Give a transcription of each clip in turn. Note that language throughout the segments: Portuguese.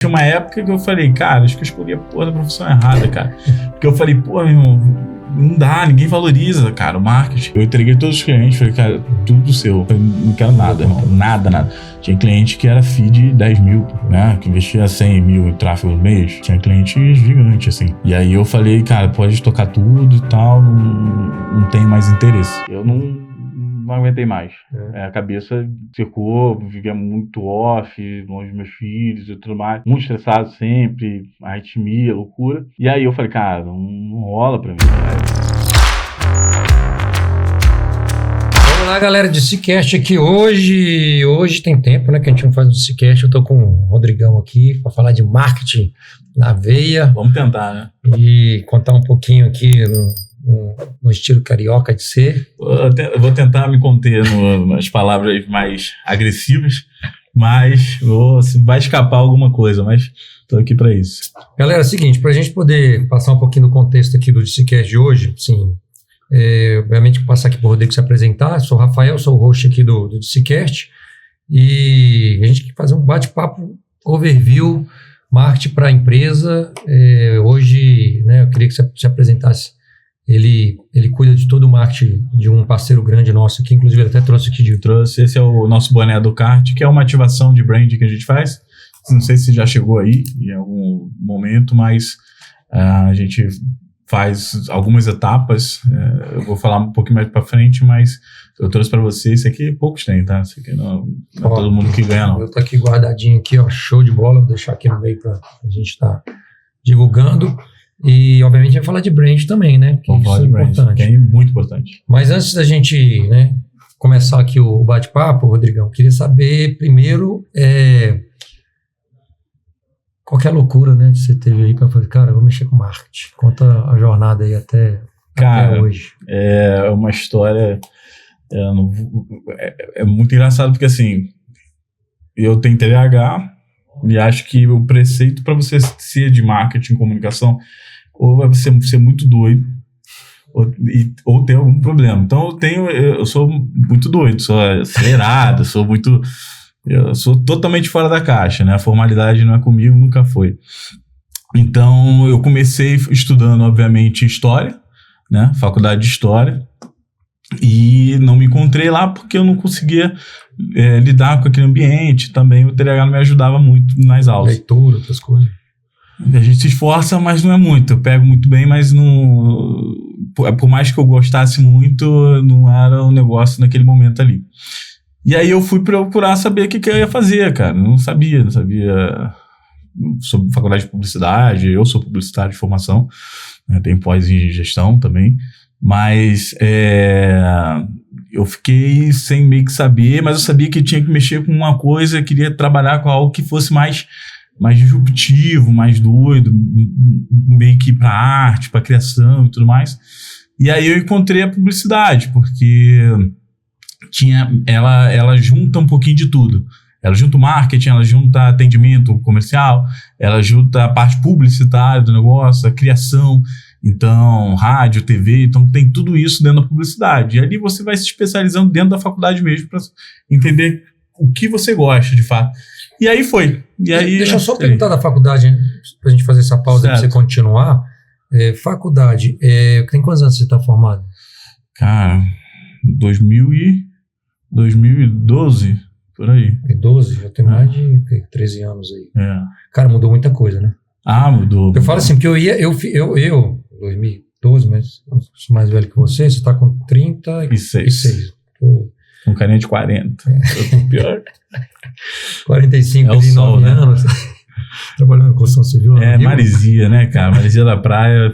Tinha uma época que eu falei, cara, acho que eu escolhi a porra da profissão errada, cara. Porque eu falei, pô, meu irmão, não dá, ninguém valoriza, cara, o marketing. Eu entreguei todos os clientes, falei, cara, tudo seu. Eu falei, não quero nada, irmão, nada. Tinha cliente que era fee de 10 mil, né, que investia 100 mil em tráfego no mês. Tinha cliente gigante, assim. E aí eu falei, cara, pode tocar tudo e tal, não tem mais interesse. Eu não aguentei mais. A cabeça secou, vivia muito off, longe dos meus filhos e tudo mais. Muito estressado sempre, arritmia, loucura. E aí eu falei, cara, não rola pra mim. Vamos lá, galera, de DCCast aqui hoje. Hoje tem tempo, né, que a gente não faz o DCCast. Eu tô com o Rodrigão aqui pra falar de marketing na veia. Vamos tentar, né? E contar um pouquinho aqui no estilo carioca de ser. Eu vou tentar me conter nas palavras mais agressivas, mas vai escapar alguma coisa, mas tô aqui para isso. Galera, é o seguinte, pra gente poder passar um pouquinho do contexto aqui do DCCast de hoje, sim, obviamente vou passar aqui pro Rodrigo se apresentar. Sou o Rafael, sou o host aqui do DCCast e a gente quer fazer um bate-papo overview, marketing para a empresa. Hoje, né, eu queria que você se apresentasse. Ele cuida de todo o marketing de um parceiro grande nosso aqui, inclusive ele até trouxe aqui esse é o nosso boné do kart, que é uma ativação de brand que a gente faz. Não sei se já chegou aí em algum momento, mas a gente faz algumas etapas. Eu vou falar um pouquinho mais para frente, mas eu trouxe para você. Esse aqui poucos têm, tá? Esse aqui não é todo mundo que ganha, não. Eu tô aqui guardadinho aqui, ó, show de bola. Vou deixar aqui no meio para a gente estar divulgando. E, obviamente, vai falar de brand também, né? Que vamos falar de brand, que é muito importante. Mas antes da gente, né, começar aqui o bate-papo, Rodrigão, queria saber, primeiro, qual que é a loucura, né, que você teve aí para fazer, cara, eu vou mexer com marketing. Conta a jornada aí até hoje. É uma história... É muito engraçado, porque, assim, eu tenho TDAH e acho que o preceito para você ser de marketing e comunicação ou vai ser muito doido ou ter algum problema. Então eu sou muito doido, sou acelerado, eu sou totalmente fora da caixa, né? A formalidade não é comigo, nunca foi. Então eu comecei estudando, obviamente, História, né? Faculdade de História, e não me encontrei lá porque eu não conseguia lidar com aquele ambiente. Também o TDAH não me ajudava muito nas aulas. Leitura, outras coisas. A gente se esforça, mas não é muito. Eu pego muito bem, mas não... Por mais que eu gostasse muito, não era um negócio naquele momento ali. E aí eu fui procurar saber o que eu ia fazer, cara. Não sabia sobre faculdade de publicidade. Eu sou publicitário de formação, né? Tenho pós em gestão também. Mas eu fiquei sem meio que saber, mas eu sabia que tinha que mexer com uma coisa, queria trabalhar com algo que fosse mais disruptivo, mais doido, meio que para arte, para criação e tudo mais. E aí eu encontrei a publicidade, porque ela junta um pouquinho de tudo. Ela junta o marketing, ela junta atendimento comercial, ela junta a parte publicitária do negócio, a criação. Então, rádio, TV, então tem tudo isso dentro da publicidade. E ali você vai se especializando dentro da faculdade mesmo para entender o que você gosta, de fato. E aí foi. E aí, deixa eu só perguntar da faculdade, para a gente fazer essa pausa para você continuar. Faculdade, tem quantos anos você está formado? Cara, 2012, por aí. 2012? Já tem mais de 13 anos aí. Cara, mudou muita coisa, né? Mudou. Eu falo assim, porque eu 2012, mas eu sou mais velho que você está com 36. Com carinha de 40. Eu tô pior. 45 de 9 anos. Trabalhando em construção civil. Marizia, né, cara? Marizia da praia.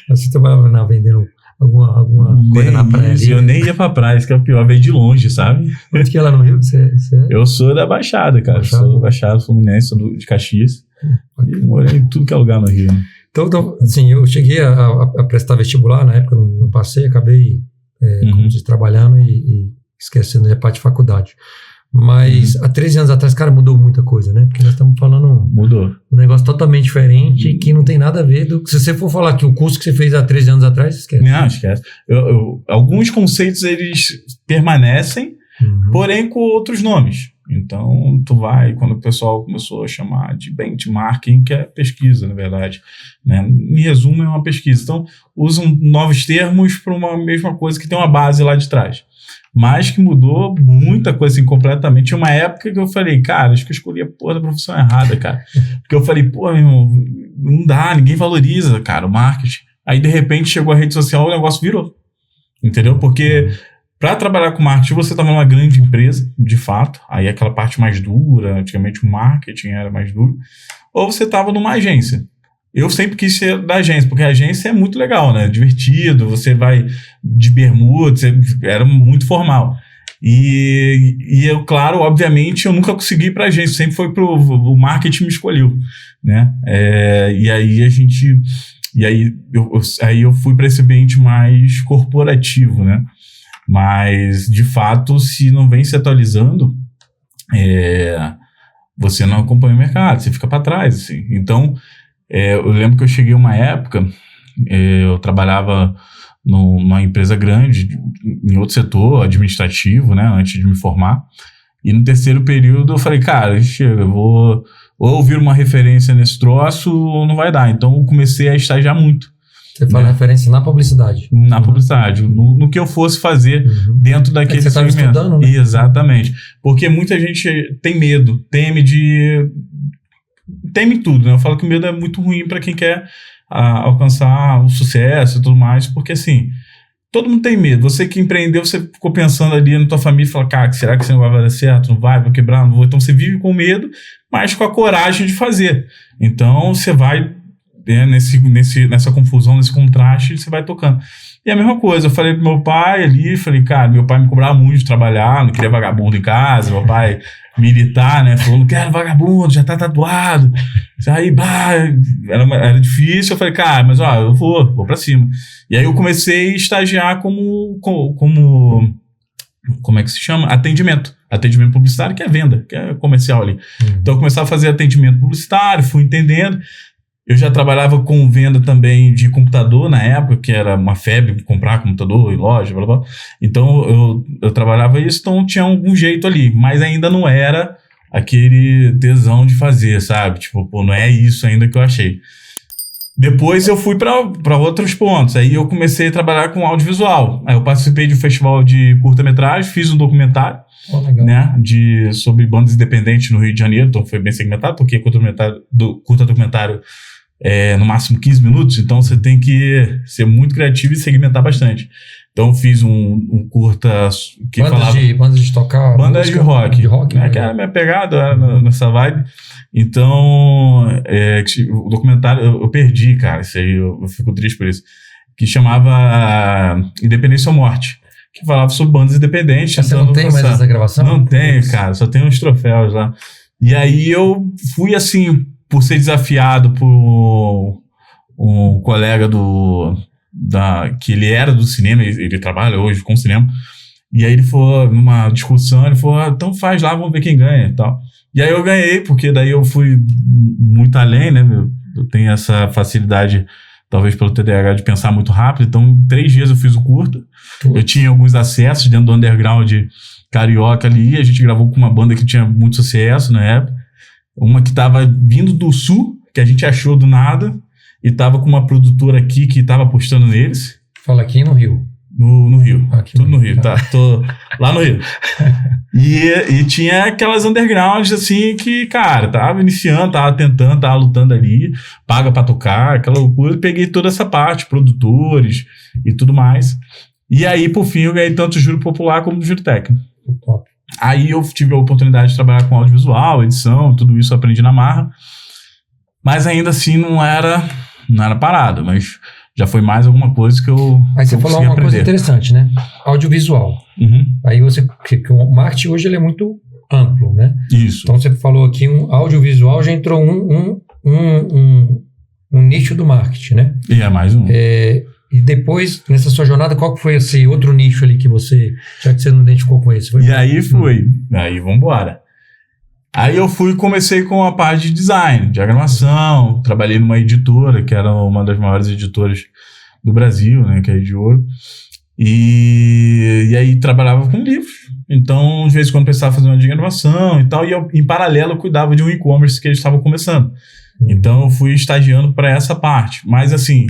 Você trabalhava vendendo alguma coisa na praia ali? Eu nem ia pra praia, isso que é o pior, veio de longe, sabe? Onde que é lá no Rio? Eu sou da Baixada, cara. Eu sou da Baixada Fluminense, sou de Caxias. E morei em tudo que é lugar no Rio. Então, assim, eu cheguei a prestar vestibular, na época não passei, acabei como diz, trabalhando e esquecendo a parte de faculdade. Mas há 13 anos atrás, cara, mudou muita coisa, né? Porque nós estamos falando um negócio totalmente diferente que não tem nada a ver do... Se você for falar que o curso que você fez há 13 anos atrás, esquece. Não, esquece. Alguns conceitos, eles permanecem, porém com outros nomes. Então, tu vai, quando o pessoal começou a chamar de benchmarking, que é pesquisa, na verdade, né? Em resumo, é uma pesquisa. Então, usam novos termos para uma mesma coisa que tem uma base lá de trás. Mas que mudou muita coisa, assim, completamente. Tinha uma época que eu falei, cara, acho que eu escolhi a porra da profissão errada, cara. Porque eu falei, pô, meu irmão, não dá, ninguém valoriza, cara, o marketing. Aí, de repente, chegou a rede social, o negócio virou. Entendeu? Porque para trabalhar com marketing, você estava numa grande empresa, de fato, aí aquela parte mais dura, antigamente o marketing era mais duro, ou você estava numa agência. Eu sempre quis ser da agência, porque a agência é muito legal, né? Divertido, você vai de bermuda, era muito formal. E eu, claro, obviamente, eu nunca consegui ir para a agência, sempre foi o marketing me escolheu, né? Aí eu fui para esse ambiente mais corporativo, né? Mas, de fato, se não vem se atualizando, você não acompanha o mercado, você fica para trás, assim. Então, eu lembro que eu cheguei uma época, eu trabalhava numa empresa grande, em outro setor administrativo, né, antes de me formar, e no terceiro período eu falei, cara, chega, eu vou ou ouvir uma referência nesse troço ou não vai dar. Então, eu comecei a estagiar muito. Você fala referência na publicidade. Na publicidade, no que eu fosse fazer dentro daquele você segmento. Você estava estudando, né? Exatamente. Porque muita gente tem medo, teme tudo, né? Eu falo que o medo é muito ruim para quem quer alcançar o sucesso e tudo mais, porque assim, todo mundo tem medo. Você que empreendeu, você ficou pensando ali na tua família e fala, cara, será que isso não vai dar certo? Não vai quebrar? Não vou. Então você vive com medo, mas com a coragem de fazer. Então você vai nessa confusão, nesse contraste, você vai tocando. E a mesma coisa, eu falei pro meu pai ali, cara, meu pai me cobrava muito de trabalhar, não queria vagabundo em casa, meu pai militar, né, falou, não quero vagabundo, já tá tatuado, aí, era difícil, eu falei, cara, mas ó, eu vou pra cima. E aí eu comecei a estagiar como é que se chama? Atendimento publicitário, que é venda, que é comercial ali. Então eu começava a fazer atendimento publicitário, fui entendendo. Eu já trabalhava com venda também de computador na época, que era uma febre comprar computador em loja, blá, blá. Então eu trabalhava isso, então tinha algum jeito ali, mas ainda não era aquele tesão de fazer, sabe? Tipo, pô, não é isso ainda que eu achei. Depois eu fui para outros pontos, aí eu comecei a trabalhar com audiovisual. Aí eu participei de um festival de curta-metragem, fiz um documentário, né, sobre bandas independentes no Rio de Janeiro, então foi bem segmentado, porque curta-documentário no máximo 15 minutos, então você tem que ser muito criativo e segmentar bastante. Então eu fiz um curta que bandas de tocar bandas de rock, né, que era a minha pegada, era nessa vibe. Então o documentário eu perdi, cara, isso aí eu fico triste por isso, que chamava Independência ou Morte, que falava sobre bandas independentes. Mas você não tem mais essa gravação? Não tenho, cara, só tem uns troféus lá. E aí eu fui assim, por ser desafiado por um colega que ele era do cinema, ele trabalha hoje com cinema, e aí ele foi numa discussão, ele falou, então faz lá, vamos ver quem ganha e tal. E aí eu ganhei, porque daí eu fui muito além, né, eu tenho essa facilidade, talvez pelo TDAH, de pensar muito rápido, então em 3 dias eu fiz o curta, eu tinha alguns acessos dentro do underground carioca ali, a gente gravou com uma banda que tinha muito sucesso na época, uma que estava vindo do sul, que a gente achou do nada, e estava com uma produtora aqui que estava apostando neles. Fala aqui no Rio. No Rio. Aqui tudo no Rio, tá? Tô lá no Rio. E tinha aquelas undergrounds, assim, que, cara, tava iniciando, tava tentando, tava lutando ali, paga pra tocar, aquela loucura. Peguei toda essa parte, produtores e tudo mais. E aí, por fim, eu ganhei tanto júri popular como júri técnico. Top. Aí eu tive a oportunidade de trabalhar com audiovisual, edição, tudo isso eu aprendi na marra. Mas ainda assim não era parado, mas já foi mais alguma coisa que eu Aí você falou uma coisa interessante, né? Audiovisual. Aí que o marketing hoje ele é muito amplo, né? Isso. Então você falou aqui audiovisual, já entrou um nicho do marketing, né? E é mais um. E depois, nessa sua jornada, qual que foi esse outro nicho ali que já que você não identificou com esse? Aí vambora. Aí eu comecei com a parte de design, diagramação, trabalhei numa editora, que era uma das maiores editoras do Brasil, né, que é a Rede Ouro. E aí trabalhava com livros. Então, de vez em quando precisava fazer uma gravação e tal, e eu, em paralelo, eu cuidava de um e-commerce que eles estavam começando. Então, eu fui estagiando para essa parte. Mas, assim,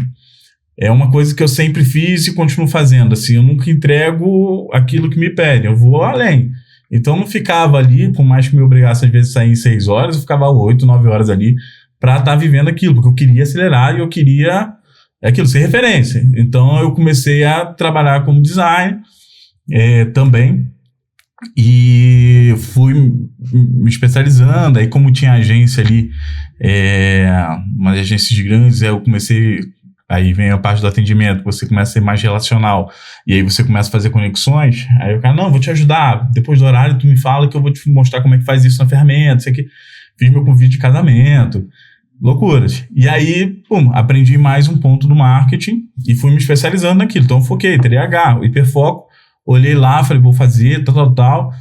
é uma coisa que eu sempre fiz e continuo fazendo. Assim, eu nunca entrego aquilo que me pedem, eu vou além. Então, eu não ficava ali, por mais que me obrigasse, às vezes, a sair em 6 horas, eu ficava 8, 9 horas ali para estar vivendo aquilo, porque eu queria acelerar e eu queria aquilo, ser referência. Então, eu comecei a trabalhar como design também. E fui me especializando. Aí, como tinha agência ali, umas agências grandes, eu comecei. Aí vem a parte do atendimento, você começa a ser mais relacional, e aí você começa a fazer conexões. Aí o cara, não, vou te ajudar. Depois do horário, tu me fala que eu vou te mostrar como é que faz isso na ferramenta. Isso aqui. Fiz meu convite de casamento. Loucuras. E aí, aprendi mais um ponto do marketing e fui me especializando naquilo. Então, eu foquei, TDAH, o hiperfoco. Olhei lá, falei, vou fazer, tal,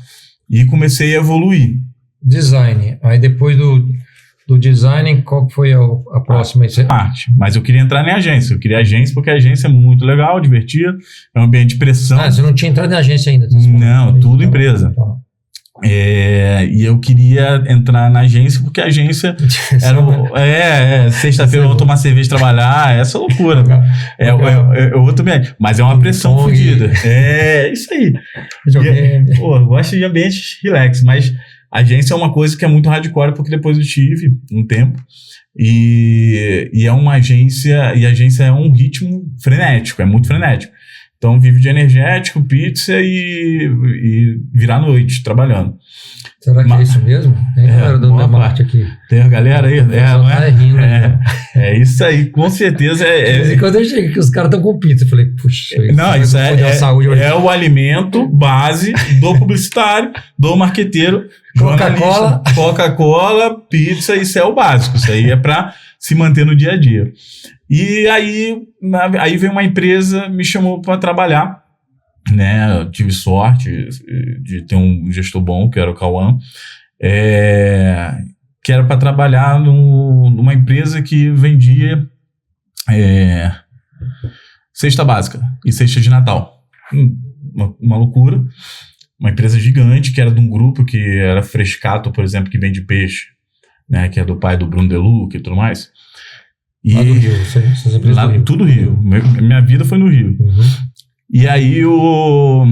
e comecei a evoluir. Design. Aí depois do design, qual foi a próxima? Arte. Mas eu queria entrar em agência. Eu queria agência porque a agência é muito legal, divertida, é um ambiente de pressão. Você não tinha entrado em agência ainda? Não, tudo empresa. E eu queria entrar na agência porque a agência era sexta-feira eu vou tomar cerveja e trabalhar, essa loucura. É outro ambiente, mas é uma pressão fodida. É isso aí. Eu gosto de ambientes relax, mas a agência é uma coisa que é muito hardcore porque depois eu tive um tempo e é uma agência, e a agência é um ritmo frenético, é muito frenético. Então, vive de energético, pizza e virar noite trabalhando. Será que é isso mesmo? Tem galera da Undermart aqui. Tem a galera aí? Não é? Rindo, é isso aí, com certeza. E quando eu cheguei que os caras estão com pizza, eu falei, puxa, isso é o alimento base do publicitário, do marqueteiro, Coca-Cola, pizza, isso é o básico. Isso aí é para se manter no dia a dia. E aí veio uma empresa, me chamou para trabalhar, né? Eu tive sorte de ter um gestor bom, que era o Cauã, que era para trabalhar numa empresa que vendia cesta básica e cesta de Natal. Uma loucura. Uma empresa gigante, que era de um grupo que era Frescato, por exemplo, que vende peixe, né? Que é do pai do Bruno Deluca e tudo mais. Lá do Rio, essas empresas lá, do Rio. Tudo Rio. Minha vida foi no Rio. Uhum. E aí eu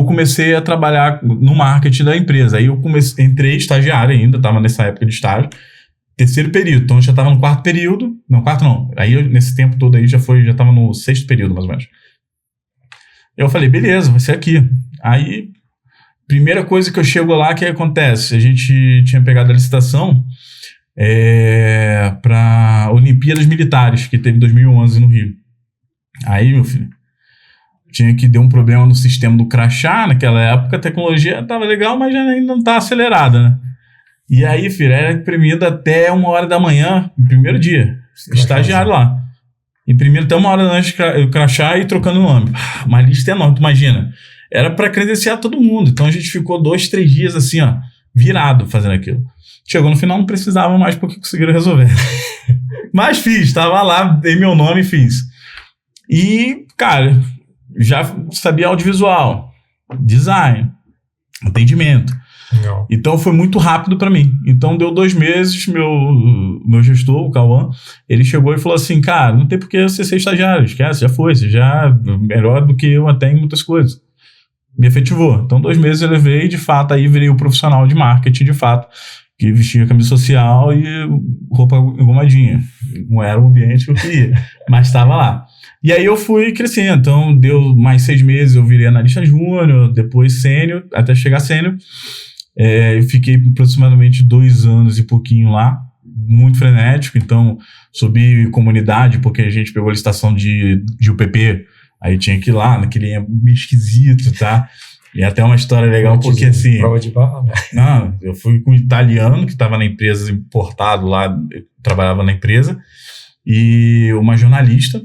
comecei a trabalhar no marketing da empresa. Aí eu entrei estagiário ainda, estava nessa época de estágio, terceiro período. Então eu já estava no quarto período. Não, quarto não. Aí nesse tempo todo aí já estava no sexto período, mais ou menos. Eu falei, beleza, vai ser aqui. Aí, primeira coisa que eu chego lá, que acontece? A gente tinha pegado a licitação para Olimpíadas Militares, que teve em 2011 no Rio. Aí, meu filho, tinha que ter um problema no sistema do crachá. Naquela época a tecnologia estava legal, mas ainda não estava acelerada, né? E aí, filho, era imprimido até 1h da manhã, no primeiro dia, estagiário lá. Imprimindo até 1h da noite o crachá e trocando o nome. Uma lista enorme, tu imagina. Era para credenciar todo mundo. Então a gente ficou 2, 3 dias assim, ó, virado fazendo aquilo. Chegou no final, não precisava mais porque conseguiram resolver. Mas fiz, tava lá, dei meu nome e fiz. E, cara, já sabia audiovisual, design, atendimento. Não. Então foi muito rápido para mim. Então deu 2 meses, meu gestor, o Cauã, ele chegou e falou assim, cara, não tem por que você ser estagiário, esquece, já foi, você já é melhor do que eu até em muitas coisas. Me efetivou. Então 2 meses eu levei e de fato aí virei o profissional de marketing de fato, que vestia camisa social e roupa engomadinha. Não era o ambiente que eu queria, mas estava lá. E aí eu fui crescendo. Então deu mais 6 meses, eu virei analista júnior, depois sênior, até chegar sênior. Eu fiquei aproximadamente 2 anos e pouquinho lá, muito frenético. Então subi comunidade, porque a gente pegou a licitação de UPP, aí tinha que ir lá, naquele meio esquisito, tá? E até uma história legal, porque assim... Prova de barra, né? Não, eu fui com um italiano que estava na empresa, importado lá, trabalhava na empresa, e uma jornalista,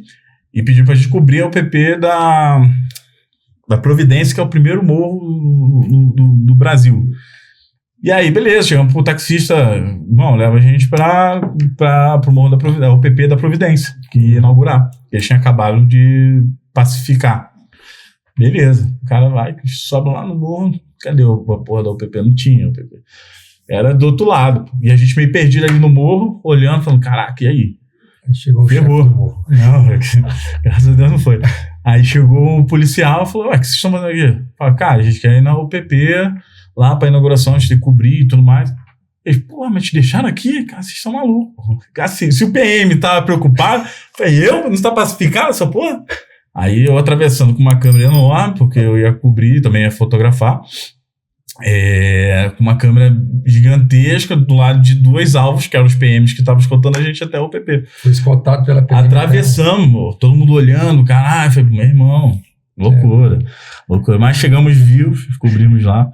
e pediu para descobrir a UPP da Providência, que é o primeiro morro do Brasil. E aí, beleza, chegamos pro taxista, bom, leva a gente para o morro da Providência, o UPP da Providência, que ia inaugurar. Eles tinham acabado de pacificar. Beleza. O cara vai, sobe lá no morro. Cadê a porra da UPP? Não tinha UPP. Era do outro lado. E a gente meio perdido ali no morro, olhando, falando, caraca, e aí? Chegou o chefe do morro. Não, graças a Deus não foi. Aí chegou o policial e falou, o que vocês estão fazendo aqui? Falei, cara, a gente quer ir na UPP, lá pra inauguração, a gente tem que cobrir e tudo mais. Eles, pô, mas te deixaram aqui? Cara, vocês estão malucos. Assim, se o PM tava preocupado, falei, não está pacificado essa porra? Aí eu atravessando com uma câmera enorme, porque eu ia cobrir, também ia fotografar, com uma câmera gigantesca do lado de 2 alvos, que eram os PMs que estavam escoltando a gente até o UPP. Foi escoltado pela PM. Atravessamos, todo mundo olhando, caralho, falei, meu irmão, loucura. Mas chegamos vivos, cobrimos lá,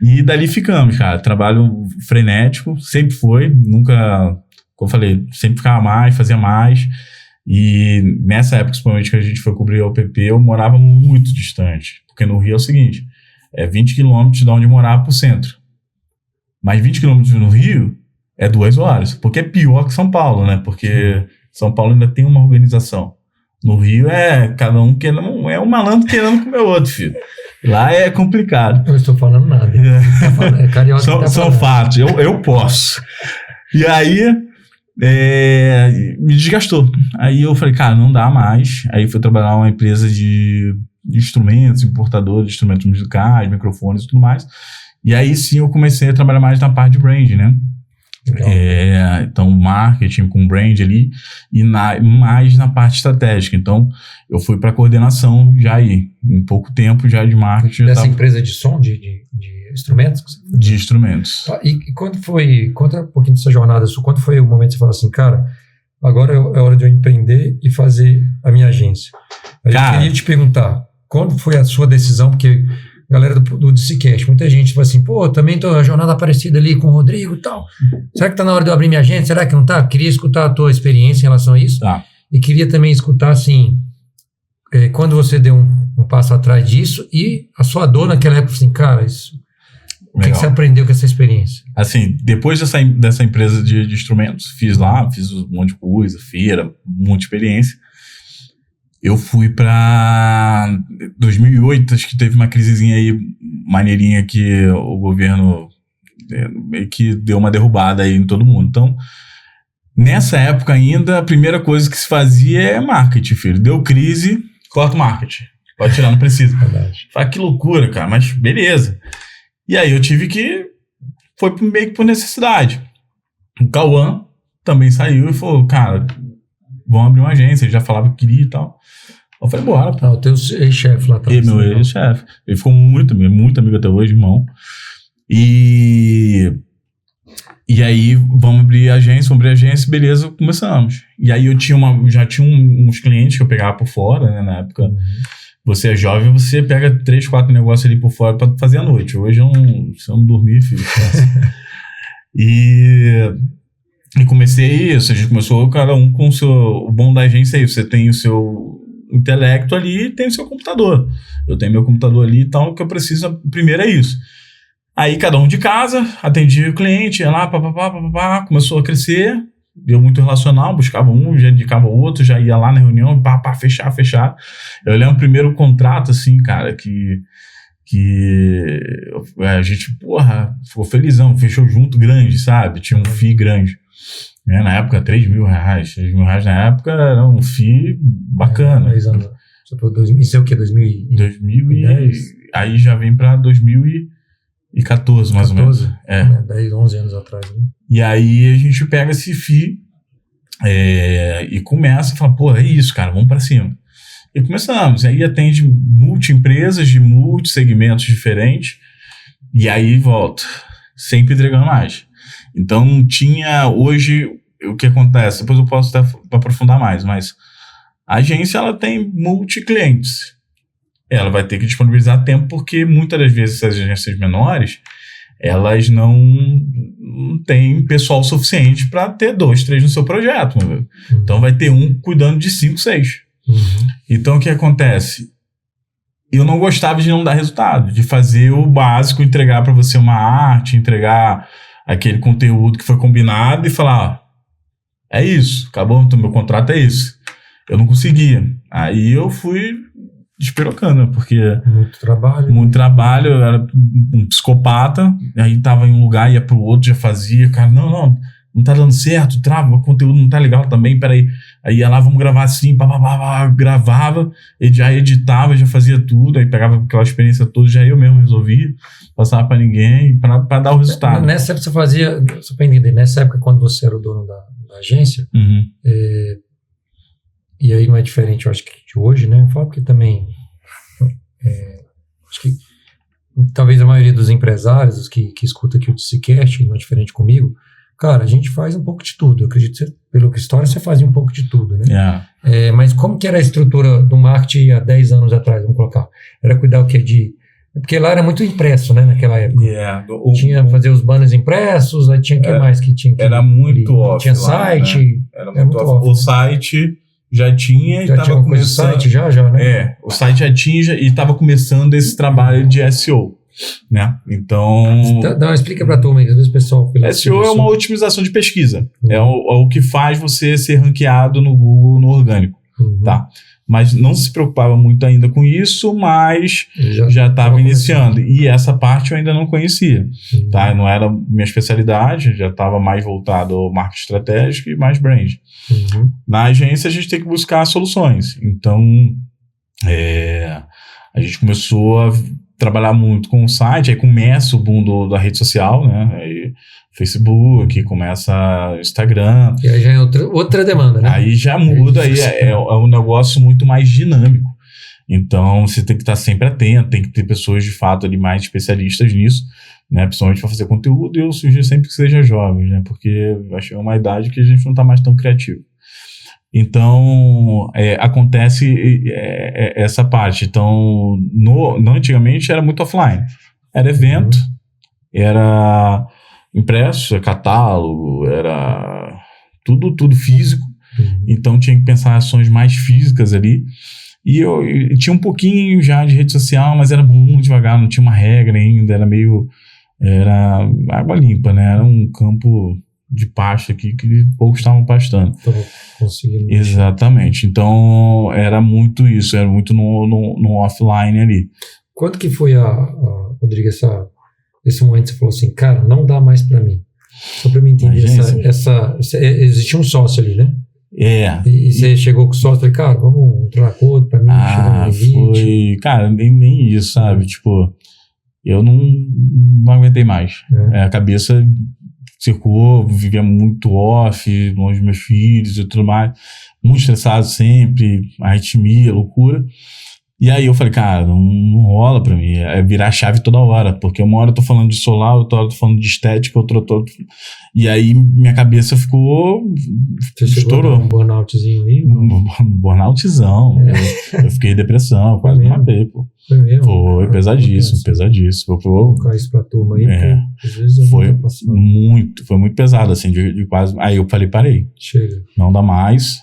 e dali ficamos, cara. Trabalho frenético, sempre foi, nunca, como eu falei, sempre ficava mais, fazia mais. E nessa época, principalmente que a gente foi cobrir a UPP, eu morava muito distante. Porque no Rio é o seguinte, 20 quilômetros de onde morava pro centro. Mas 20 quilômetros no Rio é 2 horas. Porque é pior que São Paulo, né? Porque São Paulo ainda tem uma organização. No Rio cada um querendo, é um malandro querendo comer o outro, filho. Lá é complicado. Eu não estou falando nada. É carioca. São fatos, eu posso. E aí... me desgastou. Aí eu falei, cara, não dá mais. Aí fui trabalhar numa empresa de instrumentos, importador de instrumentos musicais, microfones e tudo mais. E aí sim eu comecei a trabalhar mais na parte de brand, né? Então marketing com brand ali e mais na parte estratégica. Então eu fui para coordenação já aí, em pouco tempo já de marketing. Dessa empresa de som, de instrumentos? De instrumentos. E quando foi, conta um pouquinho dessa jornada sua, quando foi o momento que você falou assim, cara, agora é hora de eu empreender e fazer a minha agência? Eu queria te perguntar, quando foi a sua decisão, porque a galera do DCCast, muita gente fala assim, pô, também tô a jornada parecida ali com o Rodrigo e tal, será que tá na hora de eu abrir minha agência? Será que não tá? Queria escutar a tua experiência em relação a isso, e queria também escutar assim, quando você deu um passo atrás disso e a sua dor naquela época, assim, cara, isso... O que você aprendeu com essa experiência? Assim, depois dessa empresa de instrumentos, fiz um monte de coisa, feira, um monte de experiência. Eu fui pra 2008, acho que teve uma crisezinha aí, maneirinha, que o governo meio que deu uma derrubada aí em todo mundo. Então, nessa época ainda, a primeira coisa que se fazia é marketing, filho. Deu crise, corta o marketing. Pode tirar, não precisa. Fala, que loucura, cara, mas beleza. E aí eu tive que... Foi meio que por necessidade. O Cauã também saiu e falou, cara, vamos abrir uma agência. Ele já falava que queria e tal. Eu falei, bora. O teu ex-chefe lá atrás. Meu ex-chefe. Ele ficou muito amigo até hoje, irmão. E aí, vamos abrir a agência, beleza, começamos. E aí eu já tinha uns clientes que eu pegava por fora, né, na época. Você é jovem, você pega 3, 4 negócios ali por fora pra fazer à noite. Hoje se eu não dormir, filho. E comecei isso. A gente começou cada um com o bom da agência aí. Você tem o seu intelecto ali e tem o seu computador. Eu tenho meu computador ali e tal. O que eu preciso primeiro é isso. Aí cada um de casa, atendia o cliente, ia lá, começou a crescer. Deu muito relacional, buscava um, já indicava o outro, já ia lá na reunião, fechar. Eu lembro o primeiro contrato, assim, cara, que a gente, ficou felizão, fechou junto, grande, sabe? Tinha um FII grande. Na época, R$3.000. R$3.000 na época era um FII bacana. 10 anos. Isso é o quê? 2010? Aí já vem pra 2014, mais ou menos. 10, 11 anos atrás, né? E aí a gente pega esse FII e começa a falar, é isso, cara, vamos pra cima. E começamos, aí atende multi-empresas de multi-segmentos diferentes, e aí volta, sempre entregando mais. Então não tinha, hoje, o que acontece, depois eu posso até aprofundar mais, mas a agência, ela tem multi-clientes. Ela vai ter que disponibilizar tempo, porque muitas das vezes essas agências menores, elas não têm pessoal suficiente para ter 2, 3 no seu projeto. Então vai ter um cuidando de 5, 6. Então o que acontece? Eu não gostava de não dar resultado, de fazer o básico, entregar para você uma arte, entregar aquele conteúdo que foi combinado e falar, é isso, acabou, então meu contrato é isso. Eu não conseguia. Aí eu fui despirocando, porque Muito trabalho. eu era um psicopata, aí tava em um lugar, ia pro outro, já fazia, cara, não tá dando certo, trava, o conteúdo não tá legal também, peraí. Aí ia lá, vamos gravar assim, gravava, já editava, já fazia tudo, aí pegava aquela experiência toda, já eu mesmo resolvia, passava pra ninguém, pra dar o resultado. Nessa época você fazia, só pra entender, nessa época quando você era o dono da agência, e aí não é diferente, eu acho que de hoje, né? Eu falo porque também, acho que talvez a maioria dos empresários, os que escuta aqui o TCCast, não é diferente comigo, cara, a gente faz um pouco de tudo. Eu acredito que pelo que história você fazia um pouco de tudo, né? Mas como que era a estrutura do marketing há 10 anos atrás, vamos colocar? Era cuidar o quê? Porque lá era muito impresso, né, naquela época. Tinha fazer os banners impressos, aí tinha o que mais que tinha? Era muito off. Tinha site. Né? Era muito off. O site já tinha e estava começando. O site já, né? O site já tinha e estava começando esse trabalho de SEO. Né? Então explica pra turma aí, às vezes o pessoal... SEO é uma otimização de pesquisa. É o que faz você ser ranqueado no Google no orgânico. Tá? Mas não se preocupava muito ainda com isso, mas já estava iniciando. E essa parte eu ainda não conhecia. Tá? Não era minha especialidade, já estava mais voltado ao marketing estratégico e mais brand. Na agência a gente tem que buscar soluções. Então a gente começou a trabalhar muito com o site, aí começa o boom da rede social, né? Aí Facebook, começa Instagram. E aí já é outra demanda, né? Aí já muda, aí é um negócio muito mais dinâmico. Então você tem que estar sempre atento, tem que ter pessoas de fato ali mais especialistas nisso, né? Principalmente para fazer conteúdo, e eu sugiro sempre que seja jovem, né? Porque acho que é uma idade que a gente não está mais tão criativo. Então, acontece essa parte. Então, antigamente era muito offline. Era evento, era impresso, catálogo, era tudo físico. Então, tinha que pensar em ações mais físicas ali. E eu tinha um pouquinho já de rede social, mas era muito devagar, não tinha uma regra ainda, era água limpa, né? Era um campo de pasto aqui que poucos estavam pastando. Conseguindo. Exatamente. Então, era muito isso, era muito no offline ali. Quando que foi, Rodrigo, esse momento que você falou assim, cara, não dá mais pra mim? Só pra mim entender, existia um sócio ali, né? E você chegou com o sócio e falou, cara, vamos entrar na acordo pra mim, chegar no limite. Foi, cara, nem isso, sabe? Tipo, eu não aguentei mais. A cabeça circulou, vivia muito off, longe dos meus filhos e tudo mais, muito estressado sempre, arritmia, loucura. E aí eu falei, cara, não rola pra mim, é virar chave toda hora, porque uma hora eu tô falando de solar, outra hora eu tô falando de estética, outra e aí minha cabeça ficou... Você estourou. Um burnoutzinho aí? Um burnoutzão. Eu fiquei em depressão, quase me matei, pô. Foi mesmo? Foi pesadíssimo. Vou colocar isso pra turma aí, porque às vezes foi muito pesado, assim, de quase... Aí eu falei, parei. Chega. Não dá mais,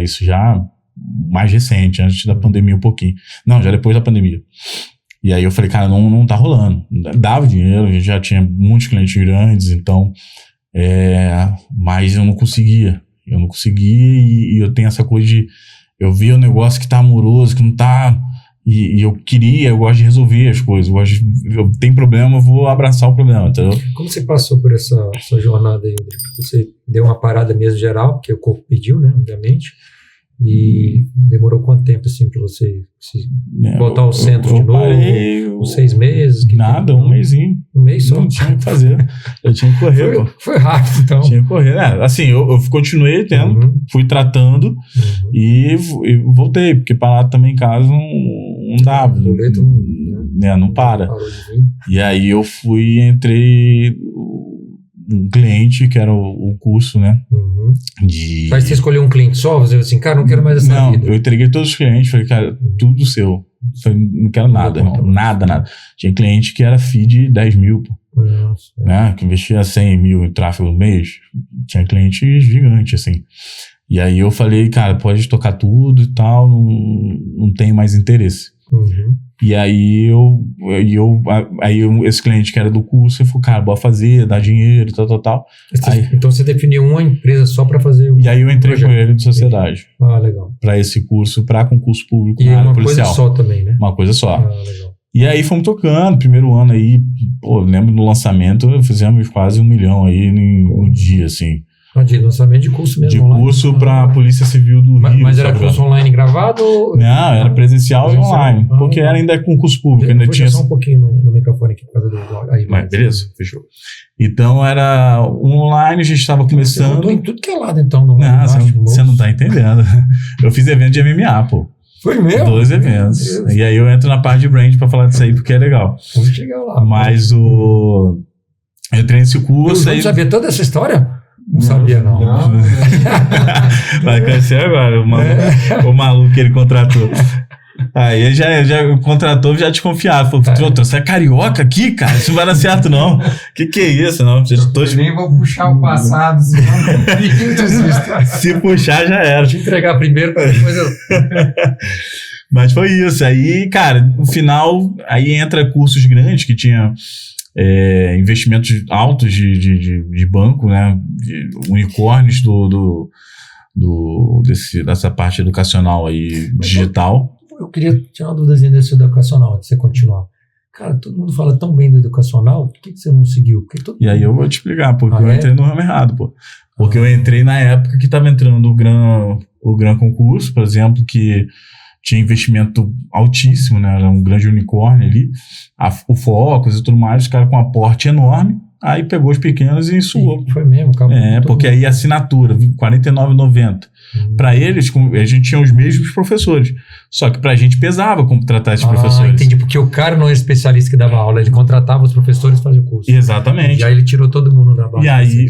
isso já... mais recente, antes da pandemia um pouquinho. Não, já depois da pandemia. E aí eu falei, cara, não tá rolando. Dava dinheiro, a gente já tinha muitos clientes grandes, então... mas eu não conseguia. E eu tenho essa coisa de... Eu vi o negócio que tá amoroso, que não tá... E eu gosto de resolver as coisas. Eu tenho problema, eu vou abraçar o problema, entendeu? Como você passou por essa jornada aí, Rodrigo? Você deu uma parada mesmo geral, porque o corpo pediu, né, obviamente. E demorou quanto tempo, assim, pra você voltar ao centro de novo? Parei, uns 6 meses? Nada, um mêsinho. Um mês só? Não tinha o que fazer. Eu tinha que correr, foi rápido, então. Tinha que correr. Assim, eu continuei tendo, fui tratando e voltei, porque parar também em casa não dava. O boleto não para. Parou de vir. E aí eu entrei um cliente, que era o curso, né? Mas você escolheu um cliente só? Você assim, cara, não quero mais essa vida. Eu entreguei todos os clientes, falei, cara, tudo seu. Falei, não quero nada, irmão. Nada. Tinha cliente que era FII de 10 mil, pô. Nossa, né? Que investia 100 mil em tráfego no mês. Tinha cliente gigante, assim. E aí eu falei, cara, pode tocar tudo e tal, não tenho mais interesse. E aí esse cliente que era do curso, ele falou, cara, bora fazer, dá dinheiro, tal. Então você definiu uma empresa só para fazer E aí eu entrei com ele de sociedade. Legal. Para esse curso, para concurso público na área policial. Uma coisa só também, né? Uma coisa só. Legal. E aí fomos tocando, primeiro ano aí, lembro do lançamento, fizemos quase 1 milhão aí em um dia, assim. De lançamento de curso mesmo? De online? Curso para a Polícia Civil do Rio. Mas era curso online gravado? Não, era presencial e online. Porque era ainda concurso público. Ainda tinha só um pouquinho no microfone aqui por causa do... Aí, mas beleza, fechou. Então era online, a gente estava começando... Você mudou em tudo que é lado, então. Você não tá entendendo. Eu fiz evento de MMA, pô. Foi mesmo? 2 eventos. E aí eu entro na parte de brand para falar disso aí, porque é legal. Vamos chegar lá. Mas eu entrei nesse curso... Eu não sabia toda essa história? Não sabia, não. Vai conhecer agora o maluco que ele contratou. Aí ele já contratou, já desconfiado. Falou, você é carioca aqui, cara? Isso não vai dar certo, não. Que é isso? Não, eu nem vou puxar o passado, senão se puxar, já era. Deixa eu entregar primeiro, para depois eu... Mas foi isso. Aí, cara, no final, aí entra cursos grandes que tinha... investimentos altos de banco, né? De unicórnios dessa parte educacional aí, digital. Eu queria tirar uma dúvidazinha desse educacional, antes de você continuar. Cara, todo mundo fala tão bem do educacional, por que você não seguiu? E aí eu vou te explicar, porque eu entrei no ramo errado, pô. Porque eu entrei na época que estava entrando o Gran Concurso, por exemplo, que tinha investimento altíssimo, né? Era um grande unicórnio ali, o Focus e tudo mais, os caras com um aporte enorme, aí pegou os pequenos e suou. Foi mesmo, acabou. Porque aí a assinatura, R$ 49,90. Para eles, a gente tinha os mesmos professores, só que pra gente pesava contratar esses professores. Entendi, porque o cara não era especialista que dava aula, ele contratava os professores e fazia o curso. Exatamente. E aí ele tirou todo mundo da base. E aí,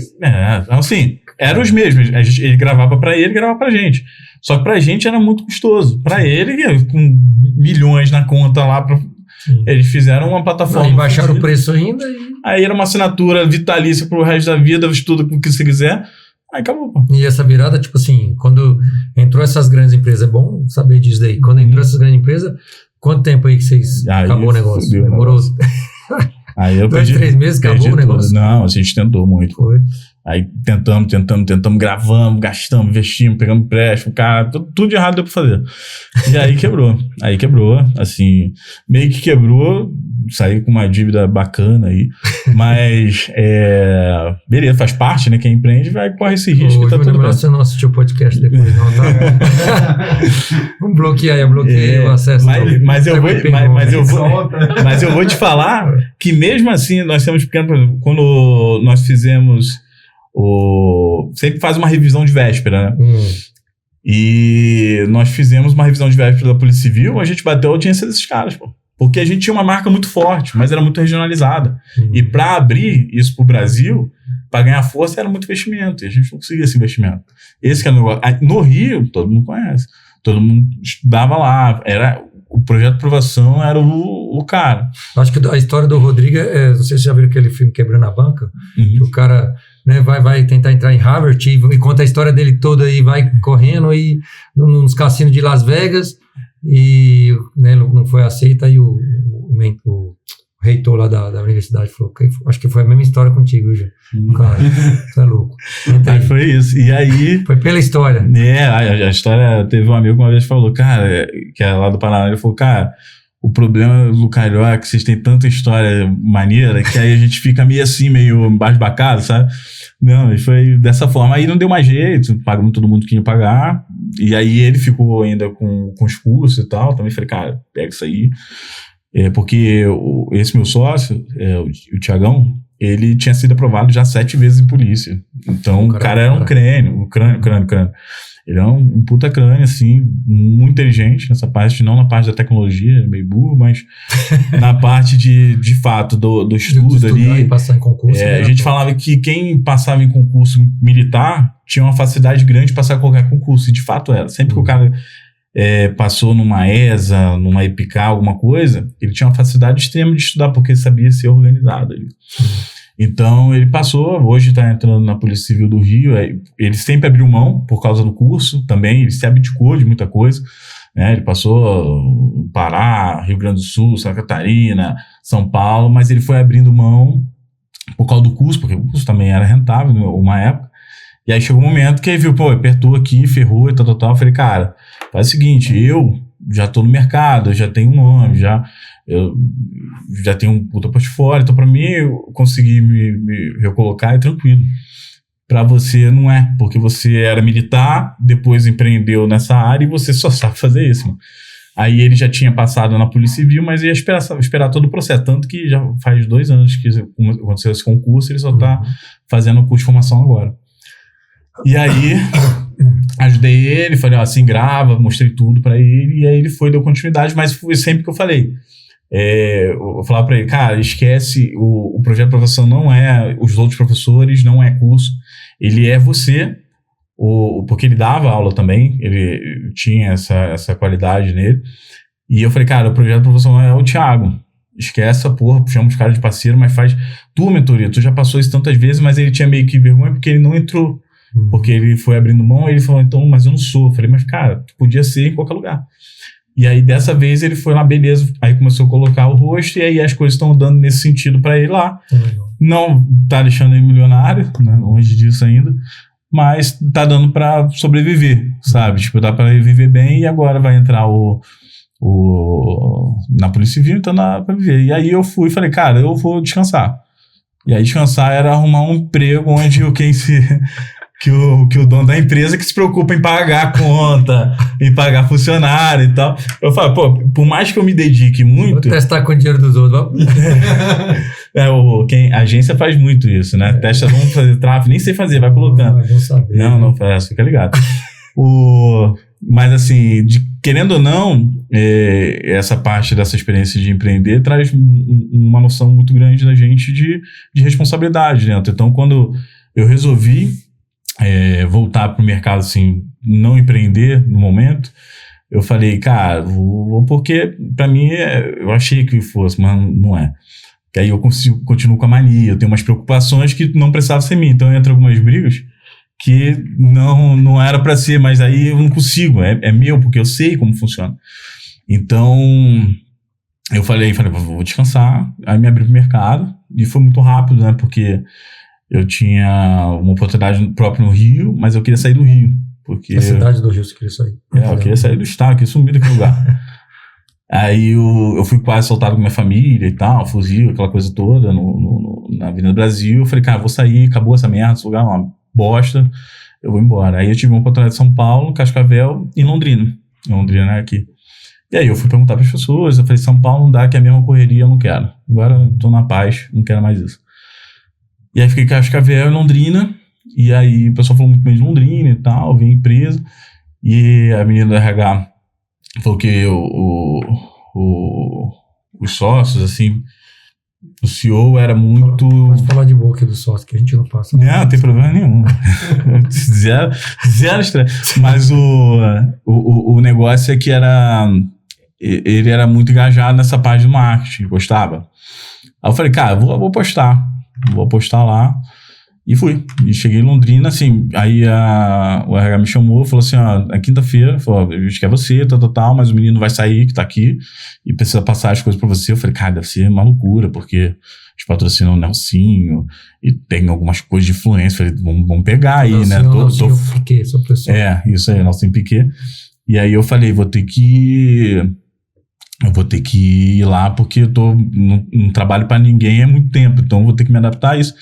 assim, eram os mesmos, ele gravava pra ele, gravava pra gente. Só que pra gente era muito custoso. Pra ele, com milhões na conta lá, eles fizeram uma plataforma. E baixaram o preço ainda. Aí era uma assinatura vitalícia pro resto da vida, estuda com o que você quiser. Aí acabou. E essa virada, tipo assim, quando entrou essas grandes empresas, é bom saber disso daí. Quando entrou essas grandes empresas, quanto tempo aí que vocês acabou o negócio? Demorou. Aí 2, 3 meses acabou o negócio? Não, a gente tentou muito. Foi. Aí tentamos, gravamos, gastamos, investimos, pegamos empréstimo, cara, tudo de errado deu pra fazer. E aí quebrou, assim, meio que quebrou, saí com uma dívida bacana aí, mas beleza, faz parte, né, quem empreende vai correr esse risco. Hoje tá tudo bem. Você não assistiu o podcast depois, não, tá? Vamos bloquear, bloqueei o acesso. Mas eu vou te falar que mesmo assim, nós temos pequeno, quando nós fizemos sempre faz uma revisão de véspera, né? E nós fizemos uma revisão de véspera da Polícia Civil, a gente bateu a audiência desses caras, pô. Porque a gente tinha uma marca muito forte, mas era muito regionalizada. E para abrir isso pro Brasil, para ganhar força, era muito investimento. E a gente não conseguia esse investimento. Esse que é o negócio. No Rio, todo mundo conhece. Todo mundo estudava lá. O projeto de aprovação era o cara. Acho que a história do Rodrigo não sei se você já viu aquele filme Quebrando a Banca, que o cara, né, vai tentar entrar em Harvard e conta a história dele toda e vai correndo e nos cassinos de Las Vegas e, né, não foi aceita e o reitor lá da universidade falou, acho que foi a mesma história contigo, já. Cara, você é louco. Aí foi isso. E aí... Foi pela história. A história... Teve um amigo que uma vez falou, cara, que é lá do Paraná, ele falou, cara, o problema do Carioca é que vocês têm tanta história maneira que aí a gente fica meio assim, meio embasbacado, sabe? Não, e foi dessa forma. Aí não deu mais jeito, pagamos todo mundo que ia pagar. E aí ele ficou ainda com os cursos e tal. Também falei, cara, pega isso aí. Porque esse meu sócio, o Tiagão, ele tinha sido aprovado já 7 vezes em polícia. Então o cara era um crânio. Ele é um puta crânio, assim, muito inteligente nessa parte, não na parte da tecnologia, meio burro, mas na parte de fato do estudo ali. E passar em concurso, a gente falava que quem passava em concurso militar tinha uma facilidade grande de passar em qualquer concurso, e de fato era. Sempre que o cara passou numa ESA, numa EPIC, alguma coisa, ele tinha uma facilidade extrema de estudar, porque ele sabia ser organizado ali. Então ele passou, hoje está entrando na Polícia Civil do Rio, ele sempre abriu mão por causa do curso também, ele se abdicou de muita coisa, né? Ele passou Pará, Rio Grande do Sul, Santa Catarina, São Paulo, mas ele foi abrindo mão por causa do custo, porque o custo também era rentável numa época. E aí chegou um momento que ele viu, apertou aqui, ferrou e tal. Eu falei, cara, faz o seguinte, eu já tô no mercado, eu já tenho um nome, eu já tenho um puta portfólio, então pra mim eu conseguir me recolocar é tranquilo. Pra você não é, porque você era militar, depois empreendeu nessa área e você só sabe fazer isso, mano. Aí ele já tinha passado na Polícia Civil, mas ia esperar todo o processo. Tanto que já faz 2 anos que aconteceu esse concurso, ele só tá fazendo o curso de formação agora. E aí, ajudei ele, falei, assim, grava, mostrei tudo pra ele, e aí ele deu continuidade, mas foi sempre que eu falei. Eu falava pra ele, cara, esquece, o projeto de professor não é os outros professores, não é curso, ele é você, porque ele dava aula também, ele tinha essa qualidade nele, e eu falei, cara, o projeto de professor não é o Thiago, esquece essa porra, chama os caras de parceiro, mas faz tua mentoria, tu já passou isso tantas vezes, mas ele tinha meio que vergonha porque ele não entrou, porque ele foi abrindo mão, e ele falou, então, mas eu não sou. Eu falei, mas cara, tu podia ser em qualquer lugar. E aí, dessa vez, ele foi lá, beleza, aí começou a colocar o rosto, e aí as coisas estão dando nesse sentido pra ele lá. Não tá deixando ele milionário, né, longe disso ainda, mas tá dando pra sobreviver, sabe? Tipo, dá pra ele viver bem, e agora vai entrar na Polícia Civil, então dá pra viver. E aí eu fui e falei, cara, eu vou descansar. E aí descansar era arrumar um emprego onde que o dono da empresa que se preocupa em pagar a conta, em pagar funcionário e tal. Eu falo, por mais que eu me dedique muito... Vou testar com o dinheiro dos outros. A agência faz muito isso, né? Testa, vamos fazer tráfego, nem sei fazer, vai colocando. Vou saber. Não faz, fica ligado. Mas assim, querendo ou não, essa parte dessa experiência de empreender traz uma noção muito grande da gente de responsabilidade dentro. Então, quando eu resolvi voltar para o mercado, assim, não empreender no momento, eu falei, cara, porque para mim eu achei que fosse, mas não é. Que aí eu continuo com a mania, eu tenho umas preocupações que não precisavam ser minhas, então entra algumas brigas que não era para ser, mas aí eu não consigo, é meu, porque eu sei como funciona. Então, eu falei, vou descansar, aí me abri pro mercado, e foi muito rápido, né, porque eu tinha uma oportunidade própria no Rio, mas eu queria sair do Rio. Porque a cidade do Rio você queria sair? Eu queria sair do estado, eu queria sumir daquele lugar. Aí eu fui quase soltado com minha família e tal, fuzil, aquela coisa toda, na Avenida Brasil. Eu falei, cara, vou sair, acabou essa merda, esse lugar é uma bosta, eu vou embora. Aí eu tive uma oportunidade em São Paulo, Cascavel e Londrina. Londrina é aqui. E aí eu fui perguntar para as pessoas, eu falei, São Paulo não dá, que é a mesma correria, eu não quero. Agora eu tô na paz, não quero mais isso. E aí fiquei em Cascavel e Londrina, e aí o pessoal falou muito bem de Londrina e tal, vim empresa, e a menina do RH falou que os sócios, assim, o CEO era muito... Pode falar de boa aqui do sócio, que a gente não passa. Não tem problema nenhum. zero estresse. Mas o negócio é que ele era muito engajado nessa parte do marketing, gostava. Aí eu falei, cara, vou apostar. Vou apostar lá. E fui. E cheguei em Londrina, assim, aí o RH me chamou, falou assim, na quinta-feira, falou, a gente quer você, tal, mas o menino vai sair, que tá aqui, e precisa passar as coisas pra você. Eu falei, cara, deve ser uma loucura, porque eles patrocinam o Nelsinho, e tem algumas coisas de influência. Falei, vamos pegar aí, né? Nelsinho Piquet, sua pessoa. Isso aí, Nelsinho Piquet. E aí eu falei, vou ter que ir lá, porque eu não trabalho pra ninguém há muito tempo, então eu vou ter que me adaptar a isso.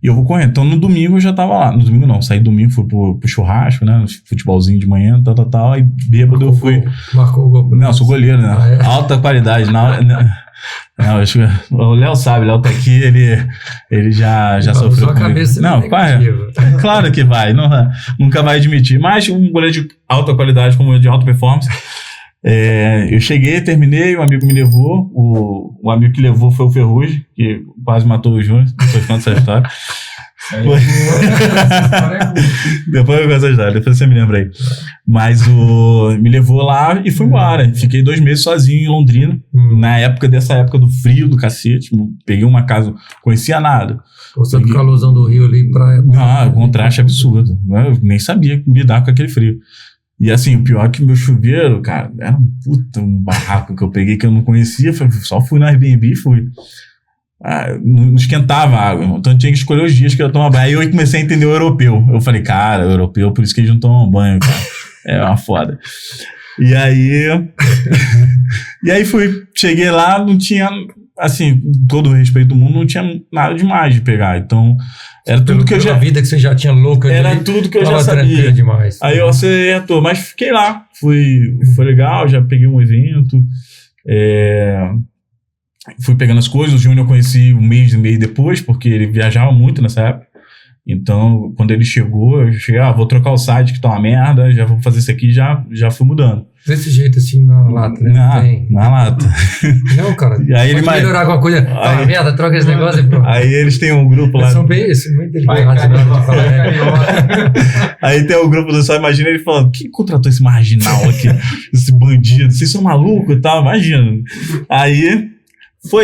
E eu vou correndo. Então, no domingo eu já tava lá. No domingo não, saí domingo, fui pro churrasco, né? Futebolzinho de manhã, tal. Aí bêbado eu fui. Marcou o gol. Não, eu sou goleiro, né? Alta qualidade. Não, o Léo sabe, o Léo tá aqui, ele já sofreu comigo. Cabeça não, claro que vai. Nunca vai admitir. Mas um goleiro de alta qualidade, como de alta performance. Eu cheguei, terminei, um amigo me levou, o amigo que levou foi o Ferrugem, que quase matou o Júnior, depois conta essa história. Depois eu conto essa história, depois você me lembra aí. Mas me levou lá e fui embora. Fiquei 2 meses sozinho em Londrina, dessa época do frio do cacete. Peguei uma casa, conhecia nada. Você do calorzão do Rio ali, praia. Contraste absurdo. Eu nem sabia lidar com aquele frio. E assim, o pior é que meu chuveiro, cara, era um barraco que eu peguei que eu não conhecia, só fui no Airbnb e fui. Não esquentava a água, irmão. Então eu tinha que escolher os dias que eu ia tomar banho. Aí eu comecei a entender o europeu. Eu falei, cara, o europeu, por isso que eles não tomam banho, cara. É uma foda. E aí cheguei lá, não tinha, assim, com todo o respeito do mundo, não tinha nada demais de pegar. Então, era tudo que eu já... A vida que você já tinha louca. Era tudo que eu já sabia. Demais. Aí eu acertou, mas fiquei lá. Foi legal, já peguei um evento. Fui pegando as coisas. O Júnior eu conheci um mês e meio depois, porque ele viajava muito nessa época. Então, quando ele chegou, eu cheguei, vou trocar o site que tá uma merda, já vou fazer isso aqui, já fui mudando. Desse jeito, assim, na lata, né? Na lata. Não, cara, e aí pode melhorar alguma coisa. Tá uma merda, troca esse negócio e pronto. Aí eles têm um grupo lá. Eles são bem delicados, Aí tem o grupo do Só Imagina, ele falando, quem contratou esse marginal aqui? Esse bandido? Vocês são malucos e tal? Imagina. Aí,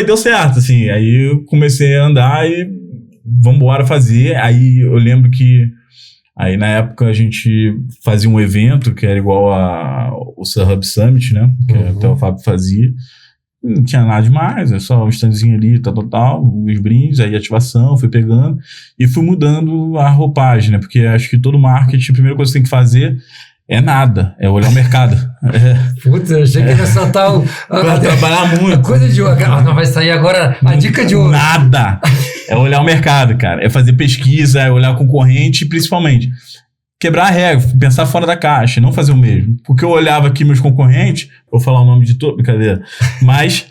deu certo, assim. Aí eu comecei a andar e vambora fazer. Aí eu lembro que aí na época a gente fazia um evento que era igual o SurHub Summit, né? Que até o Fábio fazia. Não tinha nada demais, é só um standzinho ali, tal, os brindes, aí ativação, fui pegando e fui mudando a roupagem, né? Porque acho que todo marketing, a primeira coisa que você tem que fazer é nada, é olhar o mercado. Putz, eu achei que ia soltar pra trabalhar muito. A coisa de não vai sair agora a dica de ouro. Nada. É olhar o mercado, cara. É fazer pesquisa, é olhar a concorrente e principalmente quebrar a regra, pensar fora da caixa, não fazer o mesmo. Porque eu olhava aqui meus concorrentes, vou falar o nome de todo, brincadeira, mas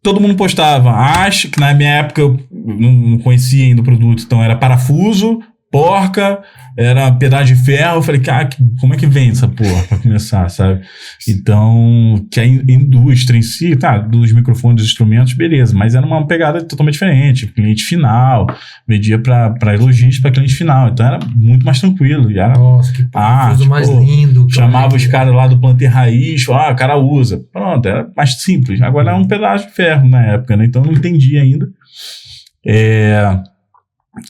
todo mundo postava. Acho que na minha época eu não conhecia ainda o produto, então era parafuso, porca, era pedaço de ferro. Eu falei, cara, como é que vem essa porra pra começar, sabe? Então, que a indústria em si, tá, dos microfones, dos instrumentos, beleza, mas era uma pegada totalmente diferente. Cliente final, vendia pra lojista, pra cliente final. Então era muito mais tranquilo. E era, nossa, que parafuso mais lindo. Chamava os caras lá do Planter Raiz, o cara usa. Pronto, era mais simples. Agora era um pedaço de ferro na época, né? Então eu não entendi ainda.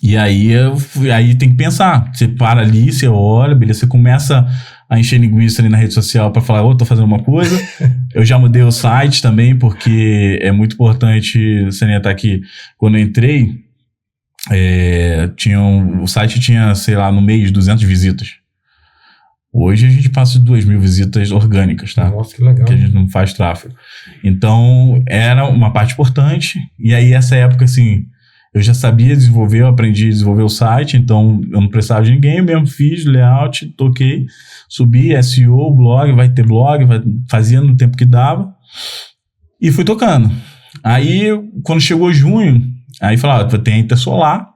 E aí tem que pensar, você para ali, você olha, beleza, você começa a encher linguiça ali na rede social para falar, tô fazendo uma coisa. Eu já mudei o site também, porque é muito importante salientar que quando eu entrei, o site tinha, sei lá, no mês 200 visitas. Hoje a gente passa de 2.000 visitas orgânicas, tá? Nossa, que legal. Que a gente não faz tráfego. Então, era uma parte importante, e aí essa época, assim, eu já sabia desenvolver, eu aprendi a desenvolver o site, então eu não precisava de ninguém, eu mesmo fiz layout, toquei, subi, SEO, blog, vai ter blog, fazia no tempo que dava, e fui tocando. Aí, quando chegou junho, aí falaram, tem a Intersolar,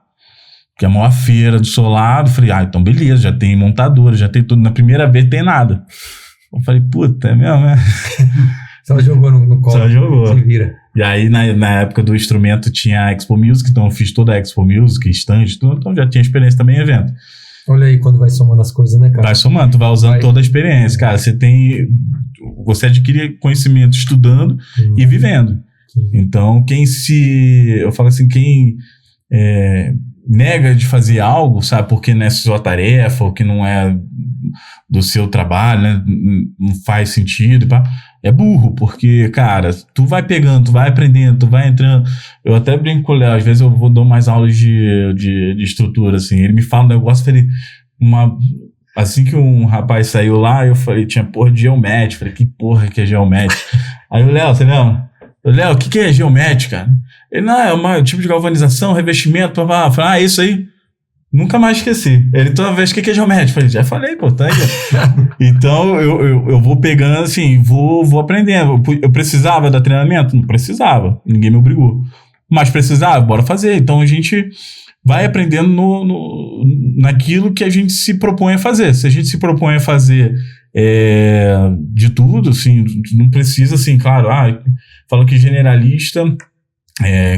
que é a maior feira do solado, falei, então beleza, já tem montadora, já tem tudo, na primeira vez tem nada. Eu falei, puta, é mesmo, né? Só jogou no colo. Só jogou. Se vira. E aí, na época do instrumento, tinha a Expo Music, então eu fiz toda a Expo Music, stand, tudo, então já tinha experiência também em evento. Olha aí quando vai somando as coisas, né, cara? Vai somando, tu vai usando toda a experiência. Cara, você adquire conhecimento estudando e vivendo. Então, eu falo assim, quem nega de fazer algo, sabe, porque não é sua tarefa, ou que não é do seu trabalho, né, não faz sentido, é burro, porque, cara, tu vai pegando, tu vai aprendendo, tu vai entrando. Eu até brinco com o Léo, às vezes eu vou dar mais aulas de estrutura, assim, ele me fala um negócio, falei, assim que um rapaz saiu lá, eu falei, tinha porra de geométrica, falei, que porra que é geométrica? Aí o Léo, você lembra? Léo, o que é geométrica, cara? Ele, não, é um tipo de galvanização, revestimento, eu falei, isso aí. Nunca mais esqueci. Ele toda vez, o que é geométrica? Eu falei, já falei, pô, tá aí. Então, eu vou pegando, assim, vou aprendendo. Eu precisava dar treinamento? Não precisava. Ninguém me obrigou. Mas precisava? Bora fazer. Então, a gente vai aprendendo naquilo que a gente se propõe a fazer. Se a gente se propõe a fazer de tudo, assim, não precisa, assim, claro, falam que generalista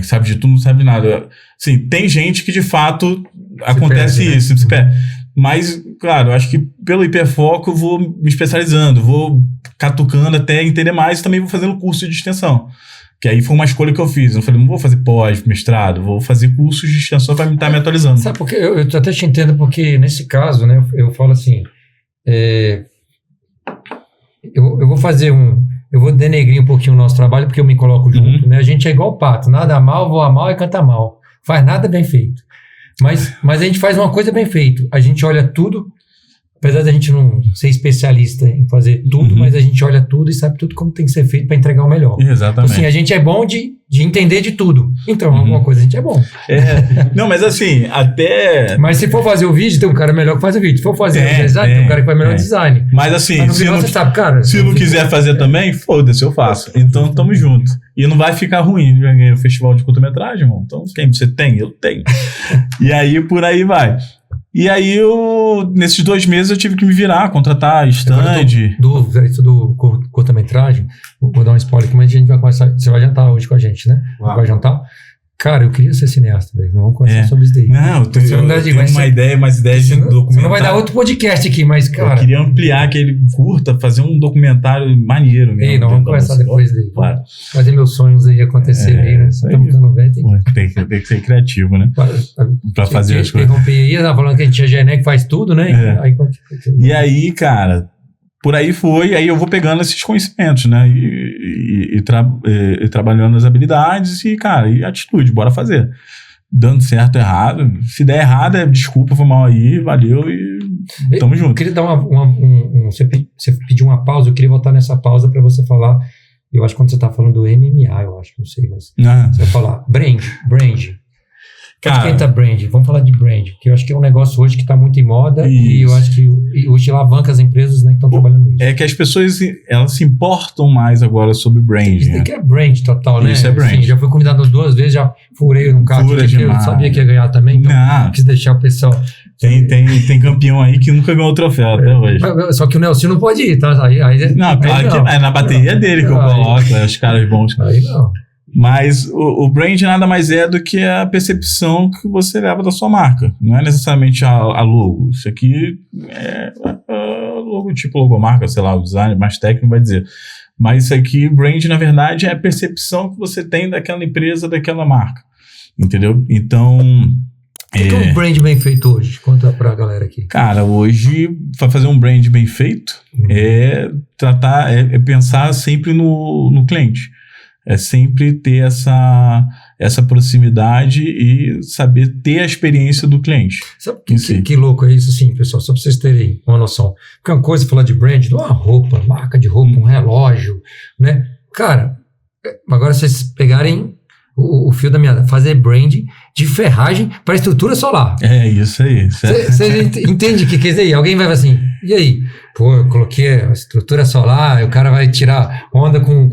que sabe de tudo, não sabe nada. Assim, tem gente que, de fato, acontece perde, isso. Né? Mas, claro, eu acho que pelo hiperfoco eu vou me especializando, vou catucando até entender mais e também vou fazendo curso de extensão. Que aí foi uma escolha que eu fiz. Eu falei, não vou fazer pós, mestrado, vou fazer cursos de extensão para estar me atualizando. Sabe por quê? Eu até te entendo, porque nesse caso, né, eu falo assim, eu vou fazer eu vou denegrir um pouquinho o nosso trabalho, porque eu me coloco junto, né? A gente é igual o pato, nada mal, voa mal e canta mal. Faz nada bem feito. Mas a gente faz uma coisa bem feita. A gente olha tudo, apesar da gente não ser especialista em fazer tudo, mas a gente olha tudo e sabe tudo como tem que ser feito para entregar o melhor. Exatamente. Assim, a gente é bom de entender de tudo. Então, alguma coisa a gente é bom. Não, mas assim, até... Mas se for fazer o vídeo, tem um cara melhor que faz o vídeo. Se for fazer o design, tem um cara que faz melhor design. Mas assim, mas no final você sabe, cara... Se não quiser fazer também, foda-se, eu faço. Então, tamo junto. E não vai ficar ruim. Eu ganhei o festival de curta-metragem, irmão. Então, quem você tem? Eu tenho. E aí, por aí vai. E aí, nesses 2 meses, eu tive que me virar, contratar stand. Isso do curta-metragem, vou dar um spoiler aqui, mas a gente vai começar. Você vai jantar hoje com a gente, né? Vai jantar? Cara, eu queria ser cineasta, velho. Não vamos conversar sobre isso daí. Não, eu tenho umas ideias de documentário. Você não vai dar outro podcast aqui, mas, cara... Eu queria ampliar aquele curta, fazer um documentário maneiro mesmo. Ei, não, vamos conversar depois daí. Claro. Fazer meus sonhos aí acontecerem aí, né? Estamos ficando velho. Tem que ser criativo, né? Pra fazer as coisas. Interromper aí, falando que a gente é genético, faz tudo, né? E aí, cara... Por aí foi, aí eu vou pegando esses conhecimentos, né? E trabalhando as habilidades e, cara, e atitude, bora fazer. Dando certo, errado. Se der errado, desculpa, foi mal aí, valeu e tamo junto. Eu queria dar você pediu uma pausa, eu queria voltar nessa pausa pra você falar. Eu acho que quando você tá falando do MMA, eu acho, não sei, mas você vai falar brand. Cara, quem tá brand? Vamos falar de brand, que eu acho que é um negócio hoje que tá muito em moda e eu acho que hoje alavanca as empresas, né, que estão trabalhando isso. É que as pessoas, elas se importam mais agora sobre brand. Isso daqui é brand total, né? Isso é brand. Assim, já fui convidado 2 vezes, já furei num carro que eu sabia que ia ganhar também, então quis deixar o pessoal... Tem campeão aí que nunca ganhou o troféu até hoje. Só que o Nelson não pode ir, tá? Não, claro que é na bateria dele que eu coloco, os caras bons. Aí não. Mas o brand nada mais é do que a percepção que você leva da sua marca. Não é necessariamente a logo. Isso aqui é logo tipo logomarca, sei lá, o design mais técnico vai dizer. Mas isso aqui, brand, na verdade, é a percepção que você tem daquela empresa, daquela marca. Entendeu? Então... O que é um brand bem feito hoje? Conta pra galera aqui. Cara, hoje, para fazer um brand bem feito, é pensar sempre no cliente. É sempre ter essa proximidade e saber ter a experiência do cliente. Sabe que louco é isso, assim, pessoal? Só para vocês terem uma noção. Porque uma coisa é falar de brand, não é uma roupa, marca de roupa, um relógio, né? Cara, agora vocês pegarem o fio da meada, fazer brand de ferragem para estrutura solar. É isso aí. Você entende o que quer dizer? Alguém vai falar assim, e aí? Pô, eu coloquei a estrutura solar, o cara vai tirar onda com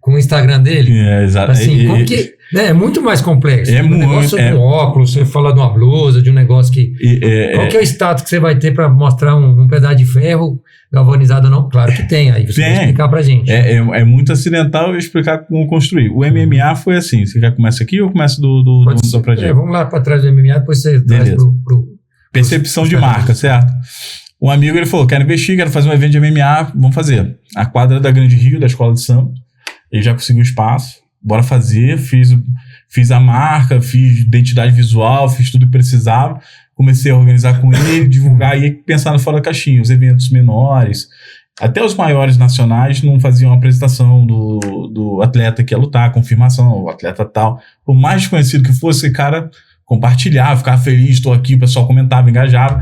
o Instagram dele. Exato. Assim, como que... É muito mais complexo. É um negócio de um óculos, você fala de uma blusa, de um negócio que... Qual que é o status que você vai ter para mostrar um pedaço de ferro galvanizado ou não? Claro que tem, aí você vai explicar pra gente. É muito acidental eu explicar como construir. O MMA foi assim, você quer começar aqui ou começa do projeto? Vamos lá para trás do MMA, depois você traz pro percepção de marca, certo? Um amigo, ele falou, quero investir, quero fazer um evento de MMA, vamos fazer. A quadra da Grande Rio, da Escola de Samba, ele já conseguiu espaço, bora fazer, fiz a marca, fiz identidade visual, fiz tudo que precisava, comecei a organizar com ele, divulgar e pensar fora da caixinha, os eventos menores, até os maiores nacionais não faziam a apresentação do atleta que ia lutar, confirmação, o atleta tal, por mais desconhecido que fosse, esse cara compartilhava, ficava feliz, estou aqui, o pessoal comentava, engajava.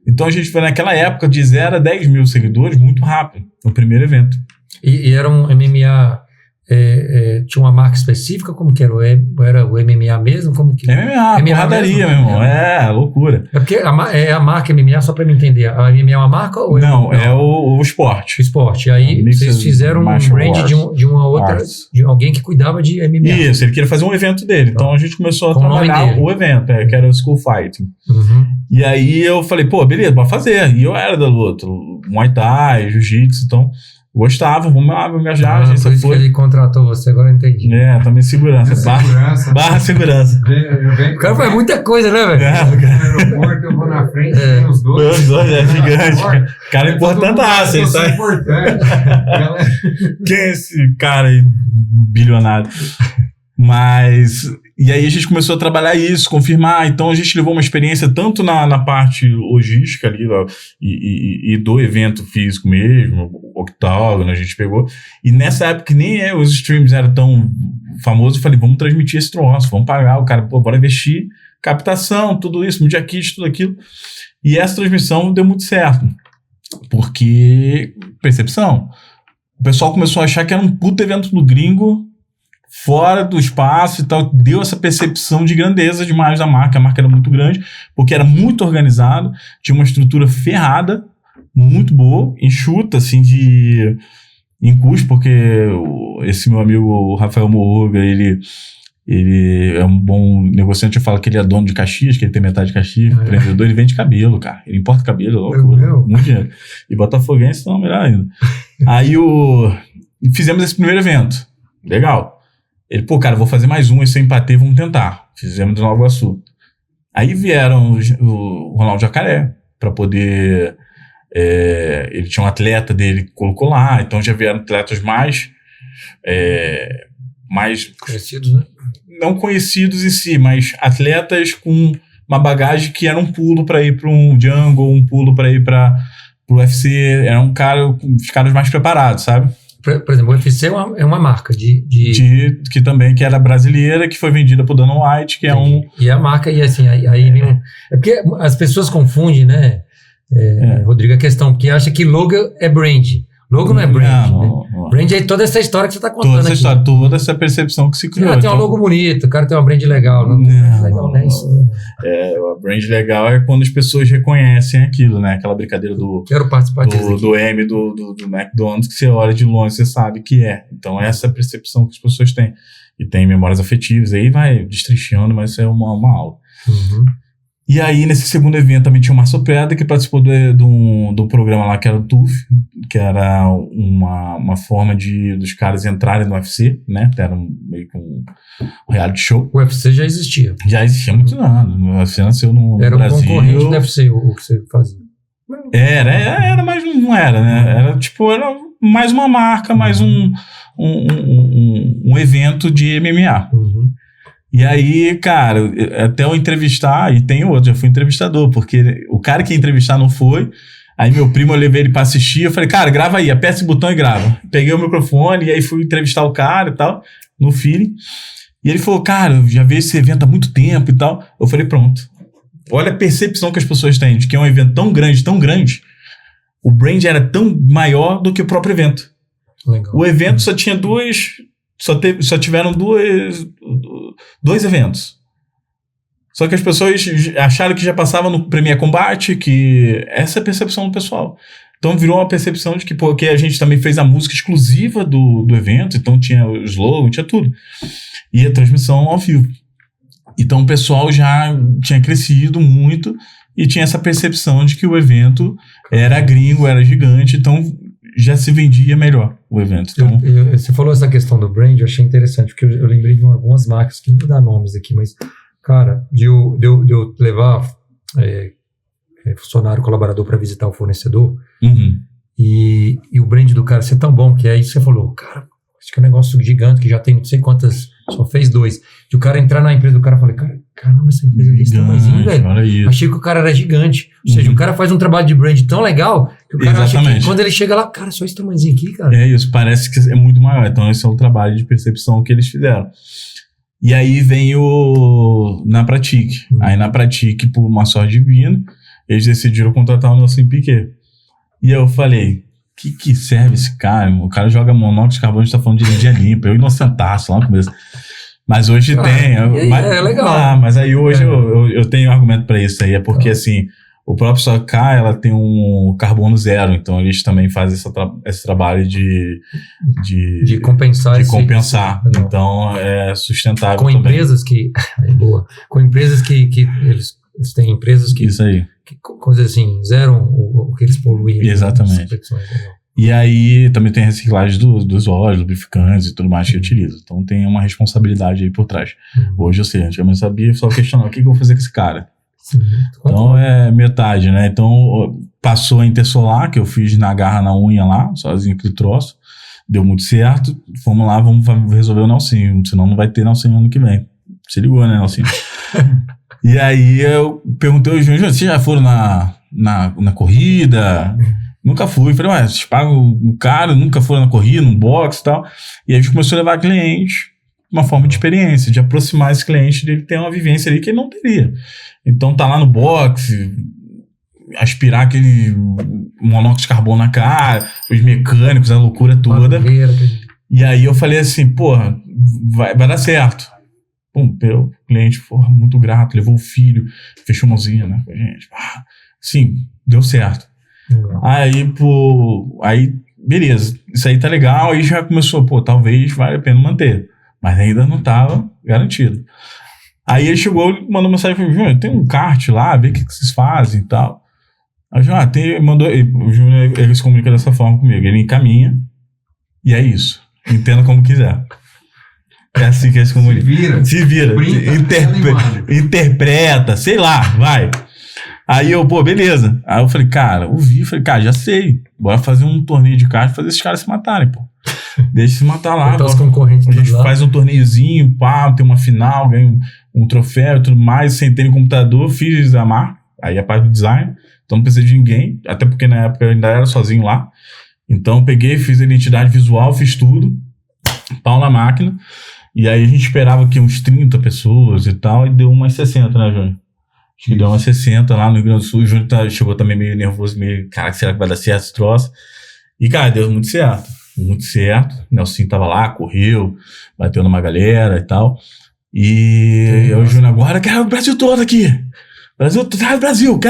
Então a gente foi naquela época de 0 a 10 mil seguidores muito rápido, no primeiro evento. E era um MMA, tinha uma marca específica? Como que era? Era o MMA mesmo? Como que... MMA porradaria, meu irmão. Loucura. É porque a marca MMA, só para me entender, a MMA é uma marca? Ou não, é o esporte. O esporte. E aí vocês fizeram um brand de uma outra, de alguém que cuidava de MMA. Isso, ele queria fazer um evento dele. Então a gente começou a trabalhar o evento, que era o School Fighting. Uhum. E aí eu falei, pô, beleza, bora fazer. E eu era da luta, Muay Thai, Jiu-Jitsu, então gostava, vamos lá, vamos viajar. A gente por isso que ele contratou você, agora eu entendi. Também segurança. Barra segurança. O cara faz muita coisa, né, velho? No aeroporto, eu vou na frente, tem os dois. Os dois, gigante. Cara importantaço, hein? Importante. Quem é esse cara aí, bilionário? E aí a gente começou a trabalhar isso, confirmar. Então a gente levou uma experiência tanto na parte logística ali e do evento físico mesmo, o octógono a gente pegou. E nessa época que nem os streams eram tão famosos, eu falei, vamos transmitir esse troço, vamos pagar o cara, bora investir, captação, tudo isso, media kit, tudo aquilo. E essa transmissão deu muito certo, porque percepção. O pessoal começou a achar que era um puto evento do gringo, fora do espaço e tal, deu essa percepção de grandeza demais da marca. A marca era muito grande, porque era muito organizado, tinha uma estrutura ferrada, muito boa, enxuta, assim, em custo, porque esse meu amigo, o Rafael Morruga, ele é um bom negociante. Eu falo que ele é dono de Caxias, que ele tem metade de Caxias, empreendedor, ele vende cabelo, cara. Ele importa cabelo, loucura, muito dinheiro. E botafoguense, então, melhor ainda. Aí fizemos esse primeiro evento. Legal. Ele, cara, vou fazer mais um, esse eu empatei, vamos tentar. Fizemos de Nova Iguaçu. Aí vieram o Ronaldo Jacaré, para poder... ele tinha um atleta dele que colocou lá, então já vieram atletas mais conhecidos, né? Não conhecidos em si, mas atletas com uma bagagem que era um pulo para ir para um jungle, um pulo para ir para o UFC. Era os caras mais preparados, sabe? Por exemplo, o UFC é uma marca que também que era brasileira, que foi vendida por Dana White, que é um... E a marca, e assim, aí vem é porque as pessoas confundem, né, Rodrigo, a questão, porque acha que logo é brand. Logo não é brand, não. Brand é toda essa história que você está contando toda essa aqui. História, toda essa percepção que se criou. Tem um logo bonito, o cara tem uma brand legal. Não, legal, né? Isso. A brand legal é quando as pessoas reconhecem aquilo, né? Aquela brincadeira Quero participar do M do McDonald's, que você olha de longe, você sabe que é. Então essa é a percepção que as pessoas têm. E tem memórias afetivas, aí vai destrinchando, mas isso é uma aula. Uhum. E aí, nesse segundo evento, também tinha o Márcio Preda, que participou do programa lá, que era o TUF, que era uma forma dos caras entrarem no UFC, né? Era meio que um reality show. O UFC já existia. Já existia há muitos anos. O UFC nasceu no Era Brasil. Era um concorrente do UFC, o que você fazia. Era, mas não era, né? Era mais uma marca, mais um evento de MMA. Uhum. E aí, cara, até eu entrevistar, e tem outro, já fui entrevistador, porque o cara que ia entrevistar não foi. Aí meu primo, eu levei ele pra assistir, eu falei, cara, grava aí, aperta esse botão e grava. Peguei o microfone e aí fui entrevistar o cara e tal, no feeling. E ele falou, cara, eu já vi esse evento há muito tempo e tal. Eu falei, pronto. Olha a percepção que as pessoas têm de que é um evento tão grande, o brand era tão maior do que o próprio evento. Legal. O evento só tinha só tiveram dois eventos. Só que as pessoas acharam que já passava no Premier Combate, que essa é a percepção do pessoal. Então virou uma percepção de que, porque a gente também fez a música exclusiva do evento, então tinha o slogan, tinha tudo. E a transmissão ao vivo. Então o pessoal já tinha crescido muito e tinha essa percepção de que o evento era gringo, era gigante, então já se vendia melhor o evento. Então, você falou essa questão do brand, eu achei interessante, porque eu lembrei de algumas marcas, que não vou dar nomes aqui, mas, cara, de eu levar funcionário, colaborador para visitar o fornecedor, e o brand do cara ser tão bom, que aí você falou, cara, acho que é um negócio gigante, que já tem não sei quantas, só fez 2. De o cara entrar na empresa do cara, eu falei, caramba, essa empresa é desse tamanhozinho, velho. Achei que o cara era gigante. Ou seja, o cara faz um trabalho de brand tão legal, que o cara acha que quando ele chega lá, cara, só esse tamanhozinho aqui, cara. É isso, parece que é muito maior. Então esse é o trabalho de percepção que eles fizeram. E aí vem Na Pratique. Aí na Pratique, por uma sorte divina, eles decidiram contratar o Nelson Piquet. E eu falei, que serve esse cara? O cara joga monóxido de carbono, a gente tá falando de energia limpa. Eu inocentaço lá no começo. Mas hoje tem. É legal. Mas aí hoje eu tenho um argumento para isso aí. É porque, assim, o próprio Stock Car, ela tem um carbono zero. Então, eles também fazem esse trabalho de compensar. De compensar. Então, é sustentável com também. Empresas que... boa. Com empresas que eles têm empresas que... Isso aí. Coisas assim, zeram o que eles poluem. Exatamente. E aí também tem a reciclagem dos óleos, lubrificantes e tudo mais que utiliza. Então tem uma responsabilidade aí por trás. Hoje eu sei, antigamente eu sabia, só questionar o que eu vou fazer com esse cara. Sim. Então é metade, né? Então passou a Intersolar, que eu fiz na garra, na unha lá, sozinho aquele troço. Deu muito certo, fomos lá, vamos resolver o Nelsinho, senão não vai ter Nelsinho ano que vem. Se ligou, né, Nelsinho? E aí eu perguntei aos Júnior, vocês já foram na corrida? Nunca fui. Falei, ué, vocês pagam o cara, nunca foram na corrida, no boxe e tal. E aí a gente começou a levar cliente, uma forma de experiência, de aproximar esse cliente dele ter uma vivência ali que ele não teria. Então tá lá no boxe, aspirar aquele monóxido de carbono na cara, os mecânicos, a loucura toda. E aí eu falei assim, porra, vai dar certo. Pum, o cliente, porra, muito grato, levou o filho, fechou mãozinha, né, com a gente. Sim, deu certo. Aí, beleza, isso aí tá legal, aí já começou, talvez valha a pena manter, mas ainda não tava garantido. Aí ele chegou e mandou mensagem para mim, Júnior, tem um kart lá, vê o que vocês fazem e tal. Aí o Júnior, ele se comunica dessa forma comigo, ele encaminha, e é isso, entenda como quiser. É assim que ele se comunica. Se vira, interpreta, sei lá, vai. Aí eu, beleza. Aí eu falei, cara, já sei. Bora fazer um torneio de kart, fazer esses caras se matarem, pô. Deixa se matar lá. Os concorrentes a gente faz um torneiozinho, tem uma final, ganha um troféu e tudo mais. Sentei no computador, fiz a marca, aí a parte do design. Então não precisei de ninguém, até porque na época eu ainda era sozinho lá. Então peguei, fiz a identidade visual, fiz tudo, pau na máquina. E aí a gente esperava aqui uns 30 pessoas e tal, e deu umas 60, né, Júnior? Acho que deu umas 60 lá no Rio Grande do Sul. O Júnior chegou também meio nervoso, meio, cara, será que vai dar certo esse troço? E, cara, deu muito certo. Muito certo. O Nelsinho tava lá, correu, bateu numa galera e tal. E eu, Júnior, agora quero o Brasil todo aqui. Brasil, traz o Brasil.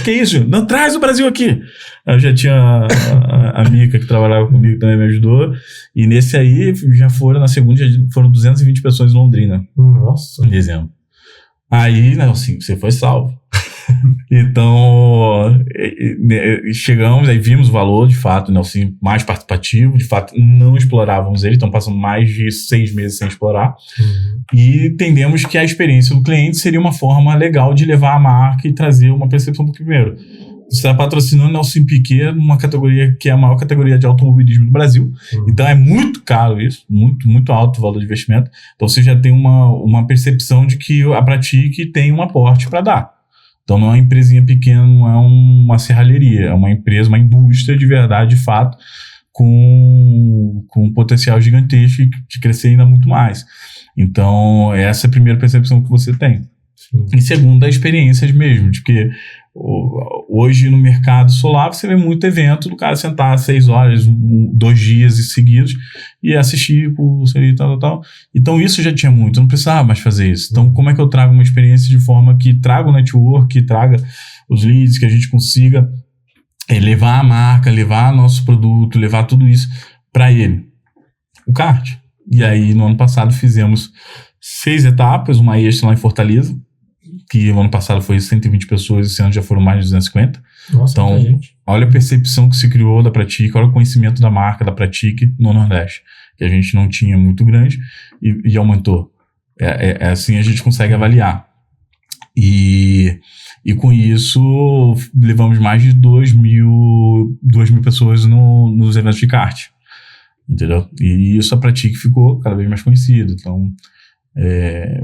Que isso? Não, traz o Brasil aqui. Eu já tinha a Mica que trabalhava comigo, também me ajudou. E nesse aí, na segunda, já foram 220 pessoas em Londrina. Nossa. Em dezembro. Aí, Nelsinho, você foi salvo. Então, chegamos, aí vimos o valor, de fato, o Nelsinho mais participativo, de fato, não explorávamos ele, então passamos mais de 6 meses sem explorar. E entendemos que a experiência do cliente seria uma forma legal de levar a marca e trazer uma percepção do primeiro. Você está patrocinando Nelson Piquet numa categoria que é a maior categoria de automobilismo do Brasil. Então é muito caro isso, muito, muito alto o valor de investimento. Então você já tem uma percepção de que a Pratique tem um aporte para dar. Então não é uma empresinha pequena, não é uma serralheria, é uma empresa, uma indústria de verdade, de fato, com um potencial gigantesco de crescer ainda muito mais. Então essa é a primeira percepção que você tem. E segunda, a experiência mesmo, de que hoje no mercado solar você vê muito evento do cara sentar 6 horas, 2 dias seguidos e assistir curso e tal. Então isso já tinha muito, eu não precisava mais fazer isso. Então como é que eu trago uma experiência de forma que traga o network, que traga os leads, que a gente consiga levar a marca, levar nosso produto, levar tudo isso para ele? O kart. E aí no ano passado fizemos 6 etapas, uma extra lá em Fortaleza, que no ano passado foi 120 pessoas, esse ano já foram mais de 250. Nossa, então, olha a percepção que se criou da Pratique, olha o conhecimento da marca da Pratique no Nordeste, que a gente não tinha muito grande e aumentou. Assim a gente consegue avaliar. E com isso, levamos mais de 2 mil pessoas nos eventos de kart. Entendeu? E isso a Pratique ficou cada vez mais conhecido. Então,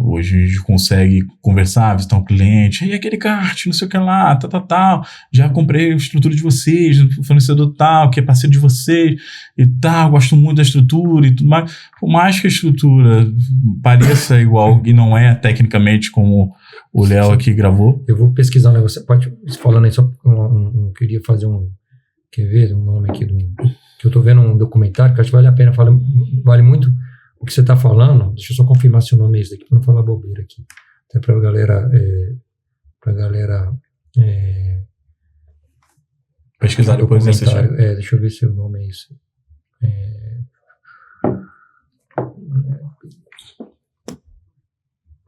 hoje a gente consegue conversar, visitar um cliente, e aquele kart, não sei o que lá, tal, já comprei a estrutura de vocês, o fornecedor tal, que é parceiro de vocês e tal, gosto muito da estrutura e tudo mais. Por mais que a estrutura pareça igual e não é tecnicamente como o Léo aqui gravou. Eu vou pesquisar um negócio, pode, falando aí, só queria fazer quer ver um nome aqui, que eu tô vendo um documentário que acho que vale a pena, vale muito o que você está falando. Deixa eu só confirmar se o nome é esse daqui, para não falar bobeira aqui. Até para a galera... pesquisar depois desse deixa eu ver se o nome é isso.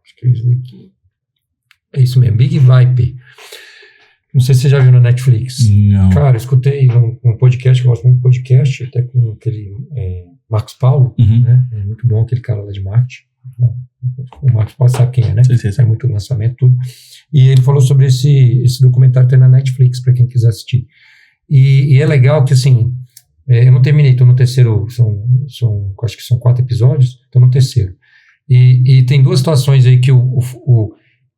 Acho que é isso daqui. É isso mesmo, Big Viper. Não sei se você já viu na Netflix. Não. Cara, eu escutei um podcast, que eu gosto muito de podcast, até com aquele... Marcos Paulo, né? É muito bom aquele cara lá de marketing. O Marcos Paulo sabe quem é, né? Sim. Sai muito lançamento, tudo. E ele falou sobre esse documentário que tem na Netflix, para quem quiser assistir. E é legal que, assim, Eu não terminei, estou no terceiro, acho que são 4 episódios, estou no terceiro. E tem 2 situações aí que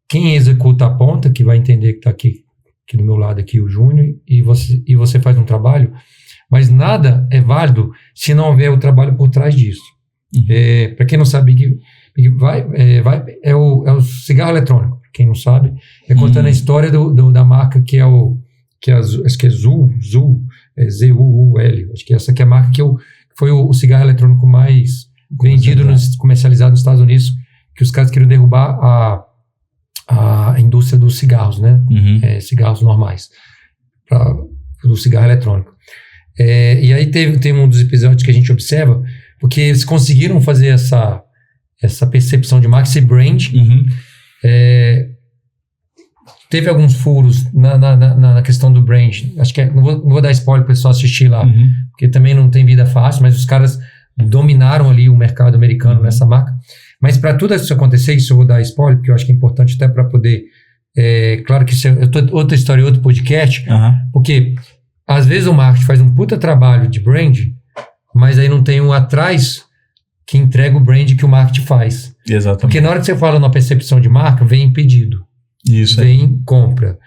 quem executa a ponta, que vai entender que está aqui do meu lado aqui o Júnior, e você faz um trabalho, mas nada é válido se não houver o trabalho por trás disso. Para quem não sabe, Big Vibe é o cigarro eletrônico. Pra quem não sabe, contando a história da marca que é acho que é Zool, Z-U-U-L. Acho que essa que é a marca que foi o cigarro eletrônico mais vendido, comercializado nos Estados Unidos, que os caras queriam derrubar a indústria dos cigarros, né? Cigarros normais, do cigarro eletrônico. E aí tem um dos episódios que a gente observa, porque eles conseguiram fazer essa percepção de marca, esse brand. Teve alguns furos na questão do brand. Acho que não vou dar spoiler para o pessoal assistir lá, porque também não tem vida fácil, mas os caras dominaram ali o mercado americano nessa marca. Mas para tudo isso acontecer, isso eu vou dar spoiler, porque eu acho que é importante até para poder... claro que isso é outra história, outro podcast, porque às vezes o marketing faz um puta trabalho de brand, mas aí não tem um atrás que entrega o brand que o marketing faz. Exatamente. Porque na hora que você fala na percepção de marca, vem pedido. Isso. Vem compra.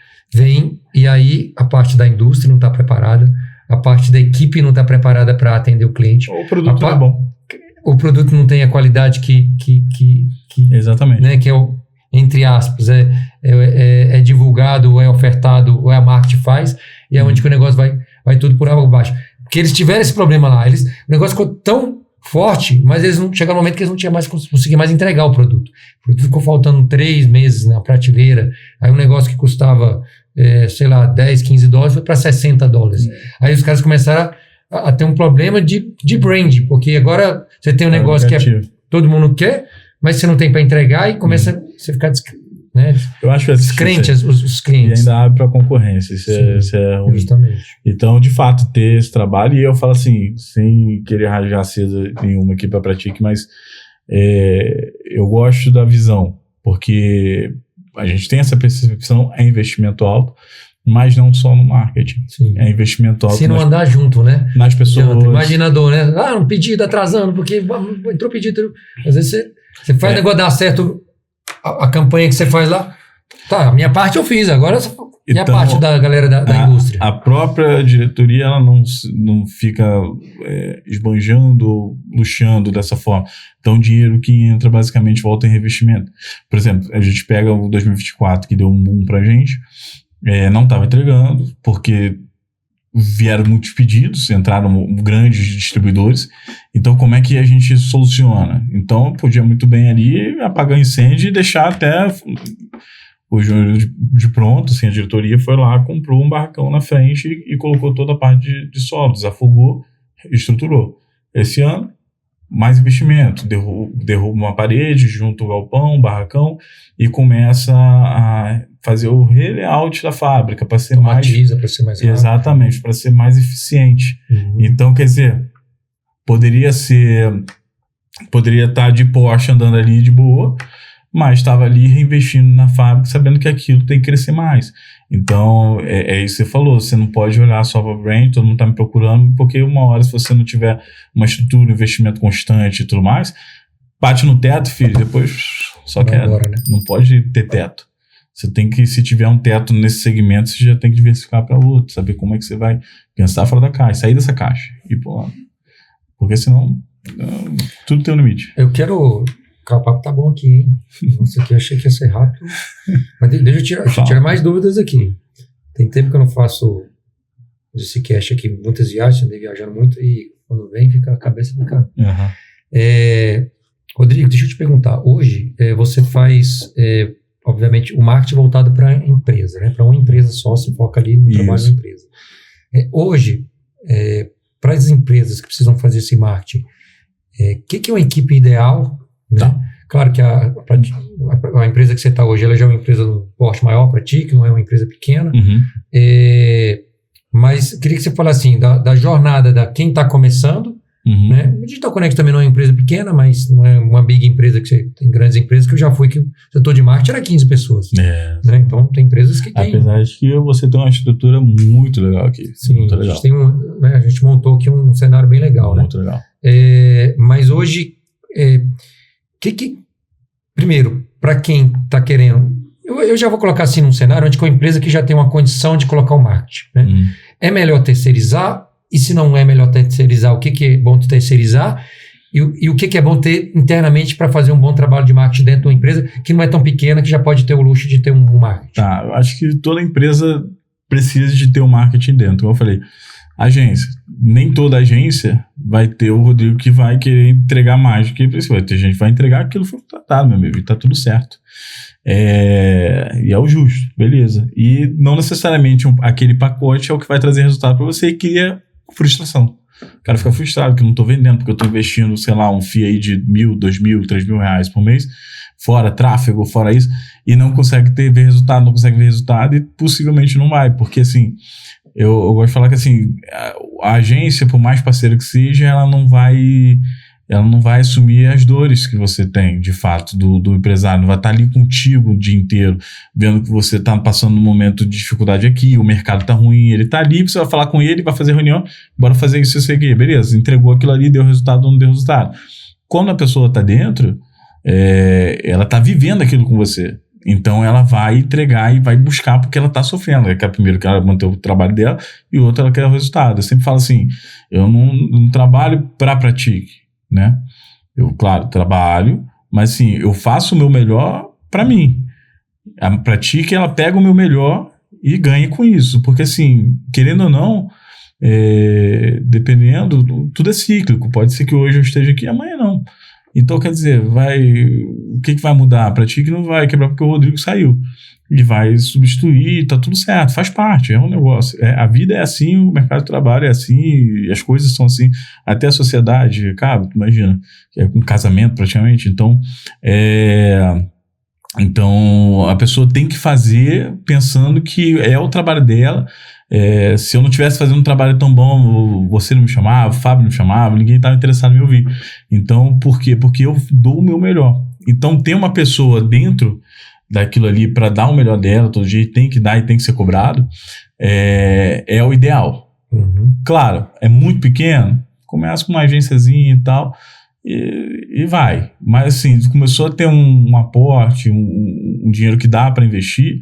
E aí a parte da indústria não está preparada, a parte da equipe não está preparada para atender o cliente. O produto não é bom. O produto não tem a qualidade que exatamente. Né, que é o, entre aspas, é divulgado, ou é ofertado, ou a marketing faz, e é onde que o negócio vai tudo por água abaixo. Porque eles tiveram esse problema lá, o negócio ficou tão forte, mas eles não chegaram no momento que eles não conseguiam mais entregar o produto. O produto ficou faltando 3 meses na prateleira, aí um negócio que custava, sei lá, 10, 15 dólares, foi para 60 dólares. Aí os caras começaram a ter um problema de brand, porque agora você tem um negócio que todo mundo quer, mas você não tem para entregar e começa a você ficar né? Eu acho que descrente os clientes. E ainda abre para concorrência. Isso é ruim. Justamente. Então, de fato, ter esse trabalho, e eu falo assim, sem querer rasgar cedo nenhuma aqui para Pratique, mas eu gosto da visão, porque a gente tem essa percepção, é investimento alto, mas não só no marketing. Sim. É investimento alto. Se não andar junto, né? Nas pessoas. Imaginador, né? Um pedido atrasando, porque entrou pedido. Às vezes você faz o negócio dar certo, a campanha que você faz lá. Tá, a minha parte eu fiz, agora e a parte da galera da indústria. A própria diretoria, ela não fica esbanjando, luxando dessa forma. Então, o dinheiro que entra basicamente volta em revestimento. Por exemplo, a gente pega o 2024, que deu um boom pra gente, não estava entregando, porque vieram muitos pedidos, entraram grandes distribuidores. Então, como é que a gente soluciona? Então, podia muito bem ali apagar o incêndio e deixar até o Júnior de pronto, assim, a diretoria foi lá, comprou um barracão na frente e colocou toda a parte de solo, desafogou, estruturou. Esse ano, mais investimento, derruba uma parede, junta o galpão, o barracão, e começa a fazer o layout da fábrica para ser mais rápido. Exatamente, para ser mais eficiente. Então, quer dizer, poderia estar de Porsche andando ali de boa, mas estava ali reinvestindo na fábrica, sabendo que aquilo tem que crescer mais. Então, é isso que você falou, você não pode olhar só para o brand, todo mundo está me procurando, porque uma hora, se você não tiver uma estrutura, um investimento constante e tudo mais, bate no teto, filho, depois só quer. Né? Não pode ter teto. Você tem que, se tiver um teto nesse segmento, você já tem que diversificar para outro, saber como é que você vai pensar fora da caixa, sair dessa caixa e ir para lá. Porque senão, tudo tem um limite. Eu quero... O papo tá bom aqui, hein? Nossa, aqui eu achei que ia ser rápido. Mas deixa eu tirar mais dúvidas aqui. Tem tempo que eu não faço esse cast aqui, muitas viagens, andei viajando muito e quando vem, a cabeça fica... Rodrigo, deixa eu te perguntar. Hoje, você faz, obviamente, o marketing voltado para a empresa, né? Para uma empresa só, se foca ali no trabalho da empresa. Hoje, para as empresas que precisam fazer esse marketing, o que é uma equipe ideal? Né? Tá. Claro que a empresa que você está hoje, ela já é uma empresa de porte maior para ti, que não é uma empresa pequena. Mas queria que você falasse assim, da jornada da quem está começando Né? A Digital Connect também não é uma empresa pequena, mas não é uma big empresa que você tem grandes empresas que eu já fui, que o setor de marketing era 15 pessoas. Né? Então tem empresas que tem. Apesar de que você tem uma estrutura muito legal aqui. Sim, muito legal. A gente montou aqui um cenário bem legal. Muito legal. Mas hoje, primeiro, para quem está querendo, eu já vou colocar assim num cenário onde com a empresa que já tem uma condição de colocar o marketing. Né? É melhor terceirizar? E se não é melhor terceirizar, o que é bom terceirizar? E o que é bom ter internamente para fazer um bom trabalho de marketing dentro de uma empresa que não é tão pequena, que já pode ter o luxo de ter um marketing? Tá, eu acho que toda empresa precisa de ter um marketing dentro. Como eu falei, agência. Nem toda agência vai ter o Rodrigo que vai querer entregar mais do que precisa. Vai ter gente que vai entregar aquilo que foi contratado, meu amigo, e tá tudo certo. E é o justo, beleza. E não necessariamente aquele pacote é o que vai trazer resultado para você e cria frustração. O cara fica frustrado que eu não tô vendendo, porque eu tô investindo, sei lá, um FII aí de 1.000, 2.000, 3.000 reais por mês, fora tráfego, fora isso, e não consegue ver resultado e possivelmente não vai, porque assim, eu gosto de falar que assim, a agência, por mais parceira que seja, ela não vai assumir as dores que você tem, de fato, do empresário. Não vai estar ali contigo o dia inteiro, vendo que você está passando um momento de dificuldade aqui, o mercado está ruim, ele está ali, você vai falar com ele, vai fazer reunião, bora fazer isso aqui, beleza, entregou aquilo ali, deu resultado ou não deu resultado. Quando a pessoa está dentro, ela está vivendo aquilo com você. Então ela vai entregar e vai buscar porque ela está sofrendo. Ela quer primeiro que ela manter o trabalho dela e o outro ela quer o resultado. Eu sempre falo assim, eu não trabalho para pratique. Né? Eu, claro, trabalho, mas assim, eu faço o meu melhor para mim. A Pratique, ela pega o meu melhor e ganha com isso, porque assim, querendo ou não, dependendo, tudo é cíclico, pode ser que hoje eu esteja aqui e amanhã não. Então, quer dizer, o que vai mudar? A Pratique não vai quebrar porque o Rodrigo saiu. Ele vai substituir, tá tudo certo, faz parte, é um negócio. A vida é assim, o mercado de trabalho é assim, as coisas são assim, até a sociedade, cara, imagina, é um casamento praticamente. Então a pessoa tem que fazer pensando que é o trabalho dela. Se eu não estivesse fazendo um trabalho tão bom, você não me chamava, o Fábio não me chamava, ninguém estava interessado em me ouvir. Então, por quê? Porque eu dou o meu melhor. Então, ter uma pessoa dentro daquilo ali para dar o melhor dela, todo dia tem que dar e tem que ser cobrado, é o ideal. Claro, é muito pequeno, começa com uma agênciazinha e tal, e vai. Mas assim, começou a ter um aporte, um dinheiro que dá para investir,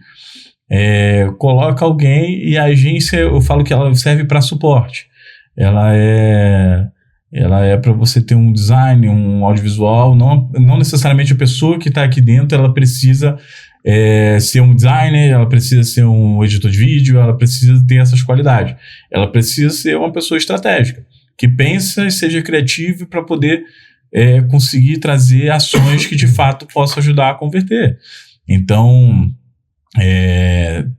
coloca alguém e a agência, eu falo que ela serve para suporte. Ela é para você ter um design, um audiovisual, não necessariamente a pessoa que está aqui dentro, ela precisa ser um designer, ela precisa ser um editor de vídeo, ela precisa ter essas qualidades. Ela precisa ser uma pessoa estratégica, que pensa e seja criativa para poder conseguir trazer ações que de fato possam ajudar a converter. Então,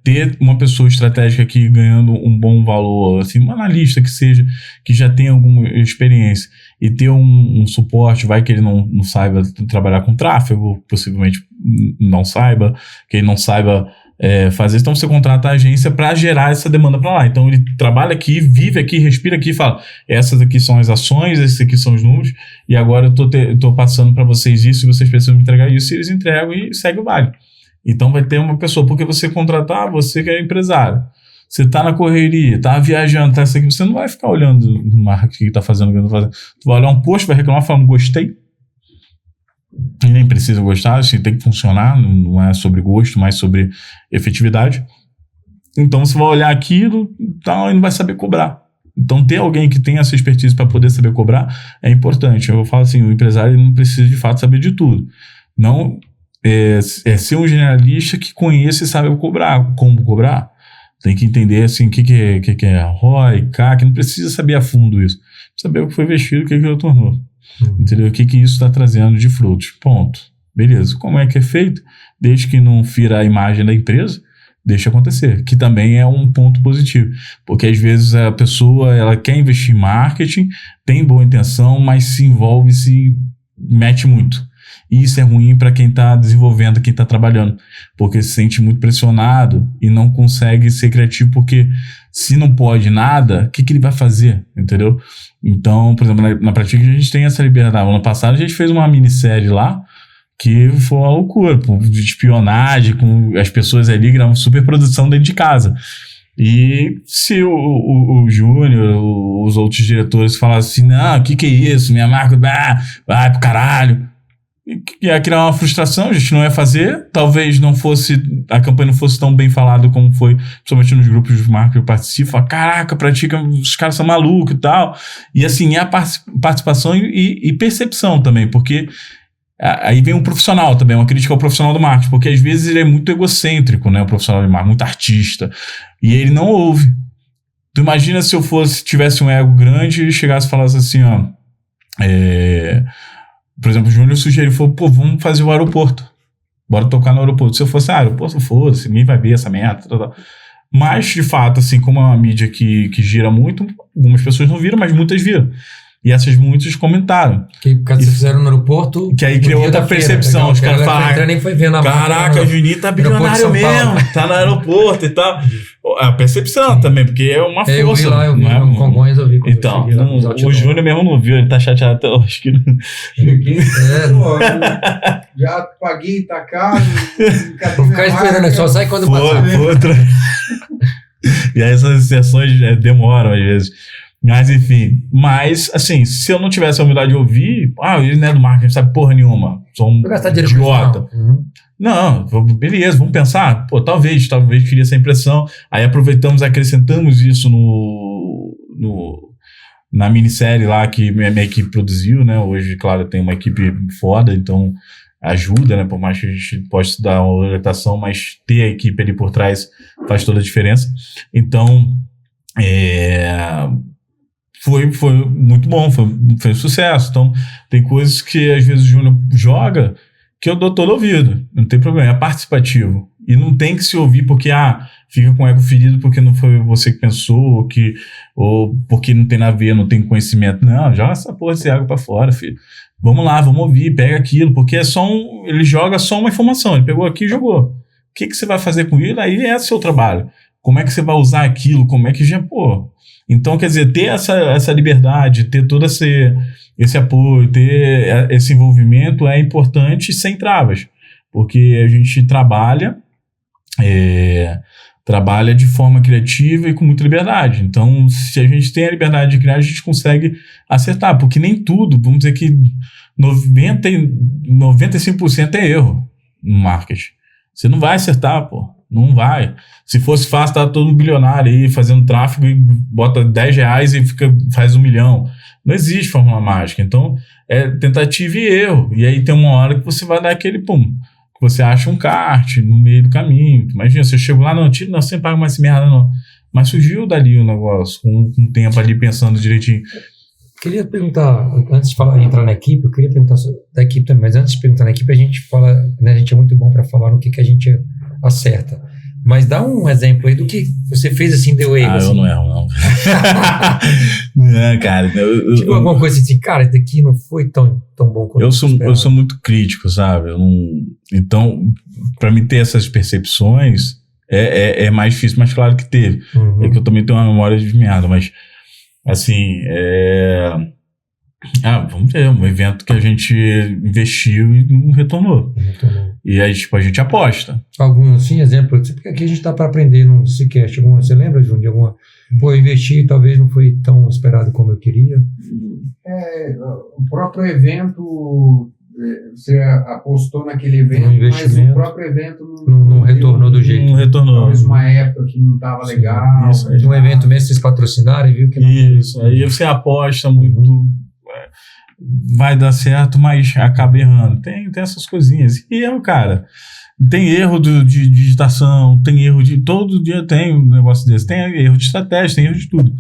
ter uma pessoa estratégica aqui ganhando um bom valor, assim, um analista que seja, que já tenha alguma experiência e ter um suporte, vai que ele não saiba trabalhar com tráfego, possivelmente não saiba, que ele não saiba fazer, então você contrata a agência para gerar essa demanda para lá. Então ele trabalha aqui, vive aqui, respira aqui e fala, essas aqui são as ações, esses aqui são os números, e agora eu tô passando para vocês isso, e vocês precisam me entregar isso, e eles entregam e segue o baile. Então vai ter uma pessoa, porque você contratar, você que é empresário, você tá na correria, tá viajando, tá isso aqui, você não vai ficar olhando no marketing que tá fazendo, o que tá fazendo. Tu vai olhar um post, vai reclamar, falando, gostei. E nem precisa gostar, assim, tem que funcionar, não é sobre gosto, mas sobre efetividade. Então você vai olhar aquilo e não vai saber cobrar. Então ter alguém que tenha essa expertise para poder saber cobrar é importante. Eu falo assim, o empresário não precisa de fato saber de tudo. Não ser um generalista que conheça e sabe cobrar, como cobrar. Tem que entender assim, o que é ROI, CAC, não precisa saber a fundo isso. Saber o que foi investido, o que retornou. Entendeu? O que isso está trazendo de frutos. Ponto. Beleza. Como é que é feito? Desde que não fira a imagem da empresa, deixa acontecer. Que também é um ponto positivo. Porque às vezes a pessoa ela quer investir em marketing, tem boa intenção, mas se envolve, se mete muito. E isso é ruim para quem está desenvolvendo, quem está trabalhando, porque se sente muito pressionado e não consegue ser criativo, porque se não pode nada, o que ele vai fazer, entendeu? Então, por exemplo, na Pratica a gente tem essa liberdade. Ano passado a gente fez uma minissérie lá, que foi uma loucura, de espionagem, com as pessoas ali gravando super produção dentro de casa. E se o Júnior, os outros diretores falassem assim, não, o que é isso? Minha marca vai pro caralho. Ia criar uma frustração, a gente não ia fazer. Talvez a campanha não fosse tão bem falada como foi, principalmente nos grupos de marca que eu participo. Fala, caraca, Pratica, os caras são malucos e tal. E assim, é a participação e percepção também, porque aí vem um profissional também, uma crítica ao profissional do marketing, porque às vezes ele é muito egocêntrico, né, o profissional de marketing, muito artista, e ele não ouve. Tu imagina se eu tivesse um ego grande e chegasse e falasse assim, ó, por exemplo, o Júnior sugeriu, falou, vamos fazer o aeroporto, bora tocar no aeroporto. Se eu fosse, aeroporto, foda-se, ninguém vai ver essa merda, tal. Mas, de fato, assim, como é uma mídia que gira muito, algumas pessoas não viram, mas muitas viram. E essas muitos comentaram. Que caso vocês fizeram no aeroporto. Que aí criou outra percepção. Os caras falaram, nem foi ver na caraca, o Juninho tá bilionário mesmo, tá no aeroporto e tal. A percepção também, porque é uma força. Eu vi lá, eu vi no Congonhas, eu vi. Então, o Júnior mesmo não viu, ele tá chateado até hoje. Já paguei, tá caro. Vou ficar esperando, só sai quando passar. E aí essas sessões demoram às vezes. Mas, enfim. Mas, assim, se eu não tivesse a humildade de ouvir, ele não é do marketing, não sabe porra nenhuma. Sou um idiota. Não, beleza, vamos pensar. Talvez queria essa impressão. Aí aproveitamos, acrescentamos isso na minissérie lá que minha equipe produziu, né? Hoje, claro, tem uma equipe foda, então ajuda, né? Por mais que a gente possa dar uma orientação, mas ter a equipe ali por trás faz toda a diferença. Então, foi muito bom, foi um sucesso. Então, tem coisas que às vezes o Júnior joga que eu dou todo ouvido, não tem problema, é participativo. E não tem que se ouvir porque fica com o ego ferido porque não foi você que pensou, ou porque não tem nada a ver, não tem conhecimento. Não, joga essa porra desse ego pra fora, filho. Vamos lá, vamos ouvir, pega aquilo, porque ele joga só uma informação, ele pegou aqui e jogou. O que você vai fazer com ele? Aí é seu trabalho. Como é que você vai usar aquilo? Como é que Então, quer dizer, ter essa liberdade, ter todo esse apoio, ter esse envolvimento é importante sem travas, porque a gente trabalha de forma criativa e com muita liberdade. Então, se a gente tem a liberdade de criar, a gente consegue acertar, porque nem tudo, vamos dizer que 95% é erro no marketing. Você não vai acertar, não vai. Se fosse fácil, tá todo bilionário aí fazendo tráfego e bota R$10 e faz 1 milhão. Não existe fórmula mágica. Então, é tentativa e erro. E aí tem uma hora que você vai dar aquele pum. Que você acha um kart no meio do caminho. Imagina, você chegou lá, não, você não paga mais essa merda, não. Mas surgiu dali o negócio, com um tempo ali pensando direitinho. Queria perguntar, antes de entrar na equipe, eu queria perguntar da equipe também, mas antes de perguntar na equipe, a gente fala, né, a gente é muito bom para falar no que a gente acerta. Mas dá um exemplo aí do que você fez assim, deu erro. Eu não erro, não. Não, cara. Tipo alguma coisa assim, cara, isso daqui não foi tão bom quanto eu sou muito crítico, sabe? Então, para mim ter essas percepções é mais difícil, mas claro que teve. É que eu também tenho uma memória de merda, mas assim, vamos ver, um evento que a gente investiu e não retornou. E aí, a gente aposta. Algum, sim, exemplo? Porque aqui a gente está para aprender no Dicecast. Você lembra, Júnior, de alguma? Pô, investir talvez não foi tão esperado como eu queria. O próprio evento, você apostou naquele evento, mas o próprio evento não retornou do jeito. Não retornou. Talvez uma época que não estava legal. Isso, um evento mesmo, vocês patrocinaram e viu que não. Isso, aí você aposta muito. Vai dar certo, mas acaba errando. Tem essas coisinhas. E erro, cara. Tem erro de digitação, tem erro de... Todo dia tem um negócio desse. Tem erro de estratégia, tem erro de tudo.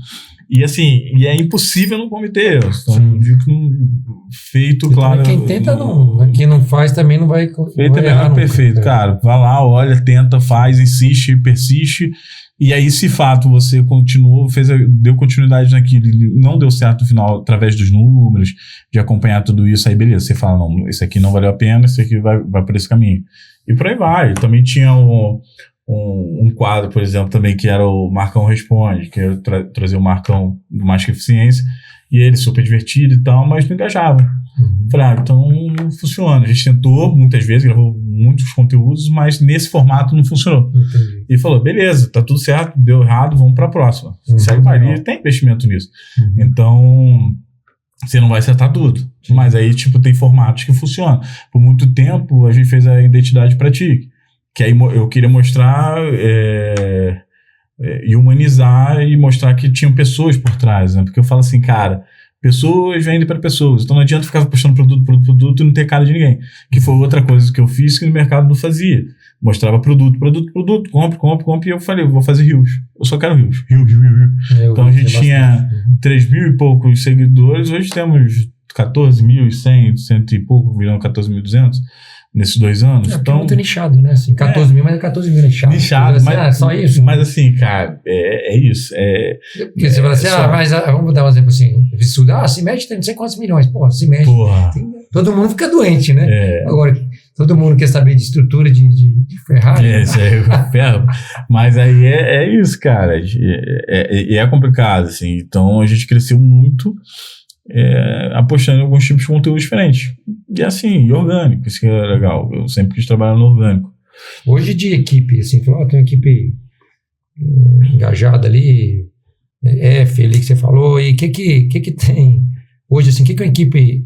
E assim, é impossível não cometer erros. Então, digo que não... Feito, claro... Quem tenta não... Quem não faz também não vai... Feito é melhor perfeito, cara. Vai lá, olha, tenta, faz, insiste, persiste E aí, se fato você continuou, deu continuidade naquilo, não deu certo no final através dos números, de acompanhar tudo isso, aí beleza, você fala, não, esse aqui não valeu a pena, esse aqui vai por esse caminho. E por aí vai. Também tinha um quadro, por exemplo, também que era o Marcão Responde, que era trazer o Marcão do Mais Que Eficiência, e ele super divertido e tal, mas não engajava. Falei, então não funciona. A gente tentou muitas vezes, gravou muitos conteúdos, mas nesse formato não funcionou. Entendi. E falou, beleza, tá tudo certo, deu errado, vamos pra próxima. Segue vai, ele tem investimento nisso. Então, você não vai acertar tudo. Mas aí, tem formatos que funcionam. Por muito tempo, a gente fez a Identidade pra Ti, que aí eu queria mostrar e humanizar e mostrar que tinham pessoas por trás, né? Porque eu falo assim, cara, pessoas vendem para pessoas, então não adianta ficar postando produto e não ter cara de ninguém, que foi outra coisa que eu fiz que no mercado não fazia. Mostrava produto, compre, e eu falei, eu vou fazer Reels, eu só quero Reels. Então a gente tinha 3.000 e poucos seguidores, hoje temos 14.100, 100 e pouco, virando 14.200 nesses 2 anos. Então, é muito nichado, né? Assim, 14 mil, mas é 14 mil nichado. Nichado, assim, mas, só isso. Mas assim, cara, é isso. Porque você fala assim, mas vamos dar um exemplo assim, a CIMED tem não sei quantos milhões. Pô, a CIMED, todo mundo fica doente, né? Agora, todo mundo quer saber de estrutura de Ferrari. Isso aí é ferro. Mas aí é isso, cara. É complicado, assim. Então, a gente cresceu muito apostando em alguns tipos de conteúdo diferentes. E assim, orgânico, isso que é legal. Eu sempre quis trabalhar no orgânico. Hoje de equipe, assim, tem uma equipe engajada ali, F ali que você falou, e o que tem hoje, assim, o que é uma equipe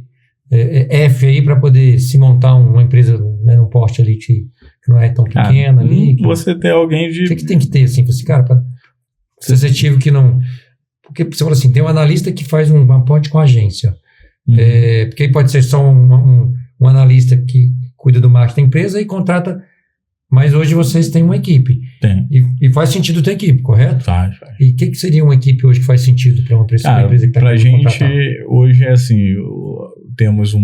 F aí para poder se montar uma empresa, né, num porte ali que não é tão pequena ali? Você tem alguém de... O que tem que ter, assim, para esse cara, para ser assertivo que não... Porque você fala assim, tem um analista que faz uma ponte com a agência. Porque aí pode ser só um analista que cuida do marketing da empresa e contrata. Mas hoje vocês têm uma equipe. Tem. E faz sentido ter equipe, correto? Faz. E o que seria uma equipe hoje que faz sentido para uma empresa que está pra gente, hoje é assim, temos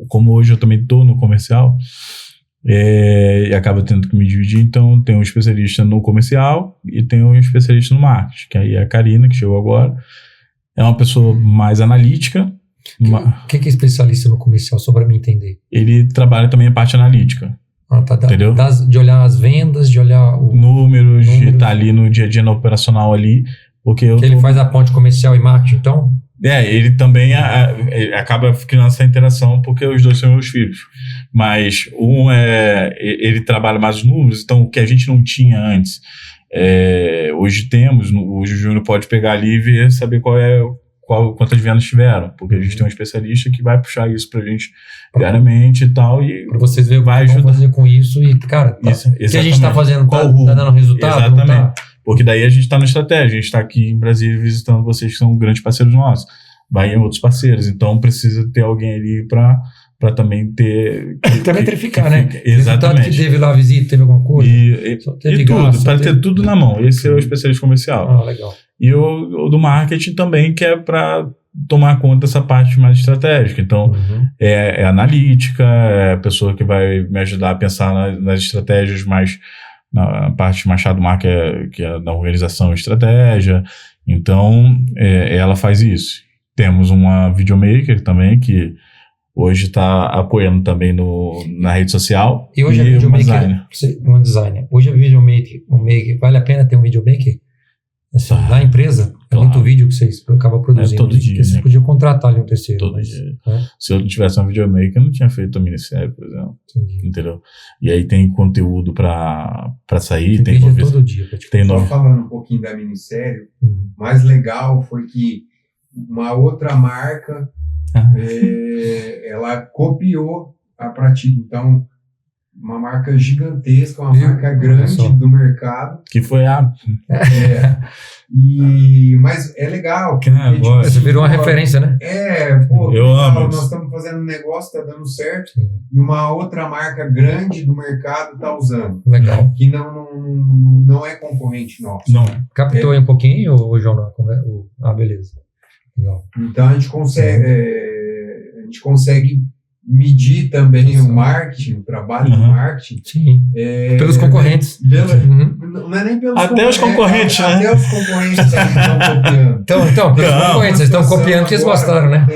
como hoje eu também estou no comercial, e acaba tendo que me dividir, então tem um especialista no comercial e tem um especialista no marketing, que aí é a Karina, que chegou agora, é uma pessoa mais analítica. O que é especialista no comercial, só para me entender? Ele trabalha também a parte analítica. Entendeu? De olhar as vendas, de olhar números, de estar ali no dia a dia, no operacional ali, porque ele faz a ponte comercial e marketing, então? Ele também ele acaba criando essa interação, porque os dois são meus filhos. Mas ele trabalha mais os números, então o que a gente não tinha antes, hoje temos, hoje o Júnior pode pegar ali e ver, saber quantas vendas tiveram, porque a gente tem um especialista que vai puxar isso pra gente diariamente e tal, e pra vocês verem o que vão fazer com isso e, cara, o que a gente tá fazendo, tá dando resultado? Exatamente. Não tá? Porque daí a gente tá na estratégia, a gente tá aqui em Brasília visitando vocês que são grandes parceiros nossos, vai em outros parceiros, então precisa ter alguém ali pra também ter... Telemetrificar, né? Exatamente. Que teve lá a visita, teve alguma coisa? E tudo, para ter tudo na mão. Esse é o especialista comercial. Legal. E o do marketing também, que é para tomar conta dessa parte mais estratégica. Então, é analítica, é a pessoa que vai me ajudar a pensar nas estratégias mais, na parte mais chata do marketing, que é da organização e estratégia. Então, ela faz isso. Temos uma videomaker também, que hoje está apoiando também na rede social. E hoje a videomaker, um designer. Hoje a videomaker, vale a pena ter um videomaker? Assim, na empresa, muito vídeo que vocês acabam produzindo. Todo dia. Vocês podiam contratar ali um terceiro. Todo dia. Se eu não tivesse uma videomaker, eu não tinha feito a minissérie, por exemplo. Entendi. Entendeu? E aí tem conteúdo para sair. Tem vídeo todo dia. Só falando um pouquinho da minissérie, mais legal foi que uma outra marca ela copiou a Pratigo. Então, uma marca gigantesca, uma marca grande do mercado. Que foi mas é legal. Porque, você virou uma referência, né? Eu amo. Nós estamos fazendo um negócio, está dando certo, e uma outra marca grande do mercado está usando. Legal. Que não é concorrente nosso. Não. Captou aí um pouquinho, ou João? Beleza. Legal. Então a gente consegue medir também o marketing, o trabalho do marketing. Sim. Pelos concorrentes. Não é nem pelos até os concorrentes, né? Até os concorrentes estão copiando. Então, pelos concorrentes, eles estão copiando porque eles gostaram, né?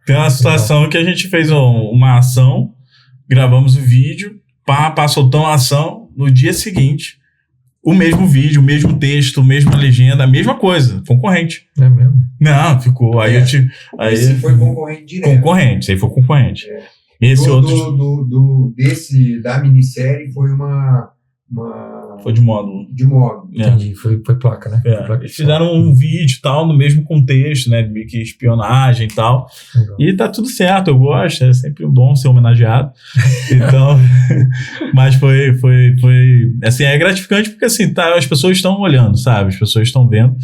Tem uma situação que a gente fez uma ação, gravamos o vídeo, soltamos a ação, no dia seguinte, o mesmo vídeo, o mesmo texto, a mesma legenda, a mesma coisa, concorrente. É mesmo? Não, ficou. Aí esse foi concorrente direto. Concorrente, aí foi concorrente. Esse da minissérie foi uma foi de módulo. De módulo. Entendi, foi placa, né? Placa. Eles fizeram um vídeo e tal, no mesmo contexto, né? Meio que espionagem e tal. Legal. E tá tudo certo, eu gosto, é sempre bom ser homenageado. Então, mas foi assim, é gratificante porque assim, as pessoas estão olhando, sabe? As pessoas estão vendo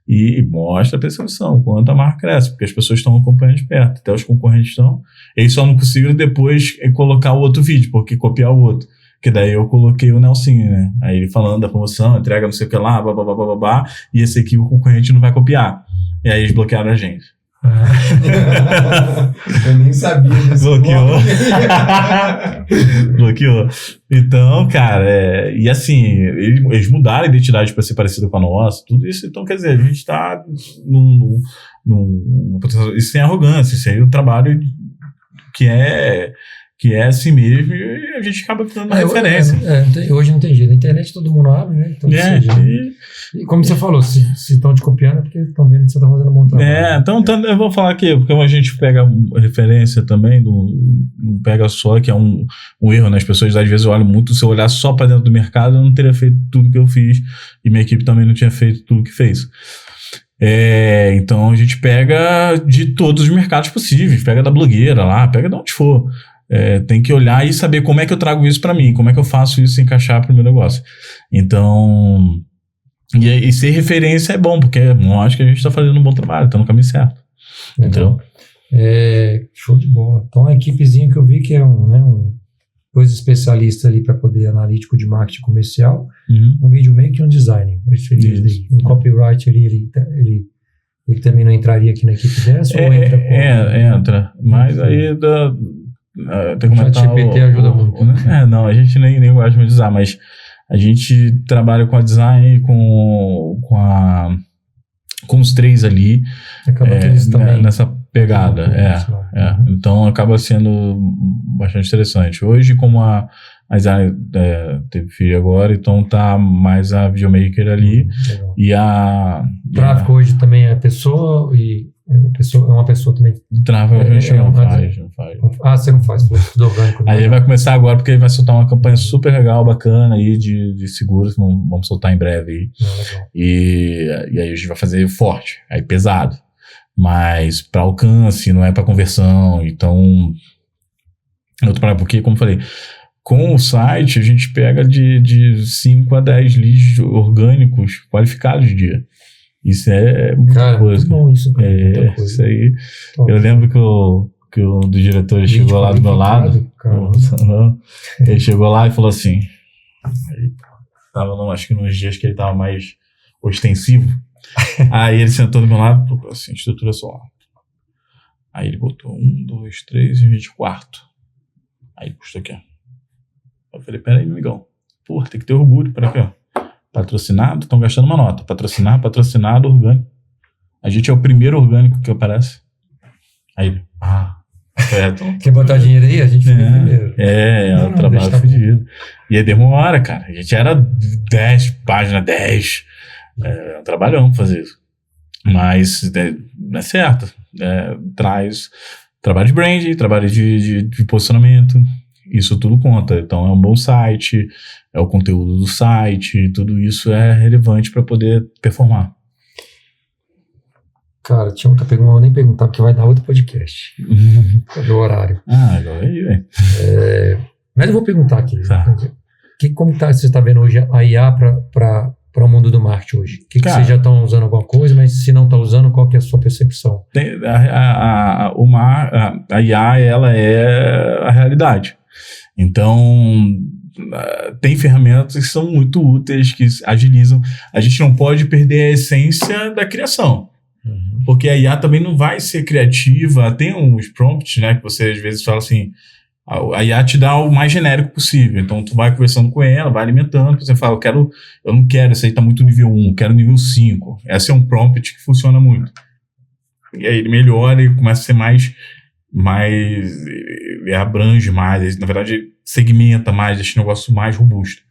e mostra a percepção, quanto a marca cresce, porque as pessoas estão acompanhando de perto, até os concorrentes estão. Eles só não conseguiram depois colocar o outro vídeo, porque copiar o outro. Que daí eu coloquei o Nelsinho, né? Aí ele falando da promoção, entrega não sei o que lá, babá, e esse aqui o concorrente não vai copiar. E aí eles bloquearam a gente. Eu nem sabia disso. Bloqueou. Então, cara, e assim, eles mudaram a identidade para ser parecida com a nossa, tudo isso. Então, quer dizer, a gente tá isso sem arrogância, isso aí é um trabalho que é assim mesmo, e a gente acaba dando referência. Hoje não tem jeito. Na internet todo mundo abre, né? Então, e como você falou, se estão te copiando é porque estão vendo que você está fazendo um bom trabalho. Então eu vou falar aqui, porque a gente pega referência também, não pega só, que é um erro, né? As pessoas às vezes olham muito, se eu olhar só para dentro do mercado, eu não teria feito tudo que eu fiz, e minha equipe também não tinha feito tudo que fez. Então a gente pega de todos os mercados possíveis, pega da blogueira lá, pega de onde for. Tem que olhar e saber como é que eu trago isso para mim, como é que eu faço isso encaixar para o meu negócio. Então, e ser referência é bom, porque mostra que a gente está fazendo um bom trabalho, está no caminho certo. Então, show de bola. Então, a equipezinha que eu vi que é dois especialistas ali para poder analítico de marketing comercial, um videomaker e um designer. Um copyright ali, ele também não entraria aqui na equipe dessa? Ou entra com... entra, mas aí tem como o ChatGPT ajuda muito, né? Não, a gente nem gosta muito de usar, mas a gente trabalha com a design, com os três ali, acaba que eles também nessa pegada. Então acaba sendo bastante interessante. Hoje, como a design teve filho agora, então tá mais a videomaker ali. Legal. O tráfego hoje também é pessoa e é uma pessoa também. Tráfego a gente não faz. Você não faz, tudo orgânico. Aí ele vai começar agora, porque ele vai soltar uma campanha super legal, bacana aí de seguros, vamos soltar em breve aí. Legal. E aí a gente vai fazer forte, aí pesado. Mas para alcance, não é para conversão. Então, porque, como eu falei, com o site a gente pega de 5 a 10 leads orgânicos qualificados de dia. Isso é muita coisa. Muito bom isso, cara. Muita coisa. Isso aí. Top. Eu lembro que um dos diretores chegou lá do meu lado. Ele chegou lá e falou assim. Acho que nos dias que ele estava mais ostensivo. Aí ele sentou do meu lado e falou assim: estrutura solar. Aí ele botou 1, 2, 3 e 24. Aí ele postou aqui, ó. Eu falei: peraí, amigão. Porra, tem que ter orgulho para aqui, ó. Patrocinado, estão gastando uma nota. Patrocinado, orgânico. A gente é o primeiro orgânico que aparece. Aí, certo. Quer botar dinheiro aí? A gente foi primeiro. É um trabalho fodido. E aí demora, cara. A gente era 10, página 10. É um trabalhão fazer isso. Mas é certo. Traz trabalho de branding, trabalho de posicionamento. Isso tudo conta. Então é um bom site, é o conteúdo do site, tudo isso é relevante para poder performar. Cara, tinha outra pergunta, eu nem perguntar, porque vai dar outro podcast. Do horário. Agora aí, velho. Mas eu vou perguntar aqui. Tá. Como você está vendo hoje a IA para o mundo do marketing hoje? Que vocês já estão usando alguma coisa, mas se não está usando, qual que é a sua percepção? A IA, ela é a realidade. Então, tem ferramentas que são muito úteis, que agilizam. A gente não pode perder a essência da criação. Porque a IA também não vai ser criativa. Tem uns prompts, né, que você às vezes fala assim, a IA te dá o mais genérico possível. Então, tu vai conversando com ela, vai alimentando, você fala, eu não quero, esse aí tá muito nível 1, quero nível 5. Esse é um prompt que funciona muito. E aí ele melhora e começa a ser mais abrange mais, na verdade segmenta mais, deixa o negócio mais robusto.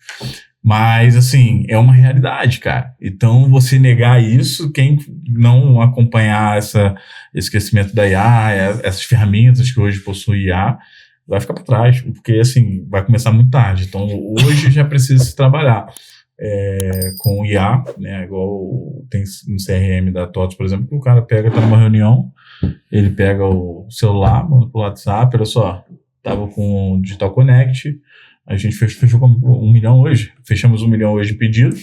Mas, assim, é uma realidade, cara. Então, você negar isso, quem não acompanhar esse crescimento da IA, essas ferramentas que hoje possui IA, vai ficar para trás, porque, assim, vai começar muito tarde. Então, hoje já precisa se trabalhar com IA, né? Igual tem no CRM da TOTS, por exemplo, que o cara tá numa reunião, ele pega o celular, manda pro WhatsApp, olha só, tava com o Digital Connect, a gente fechou com 1 milhão hoje. Fechamos 1 milhão hoje de pedido.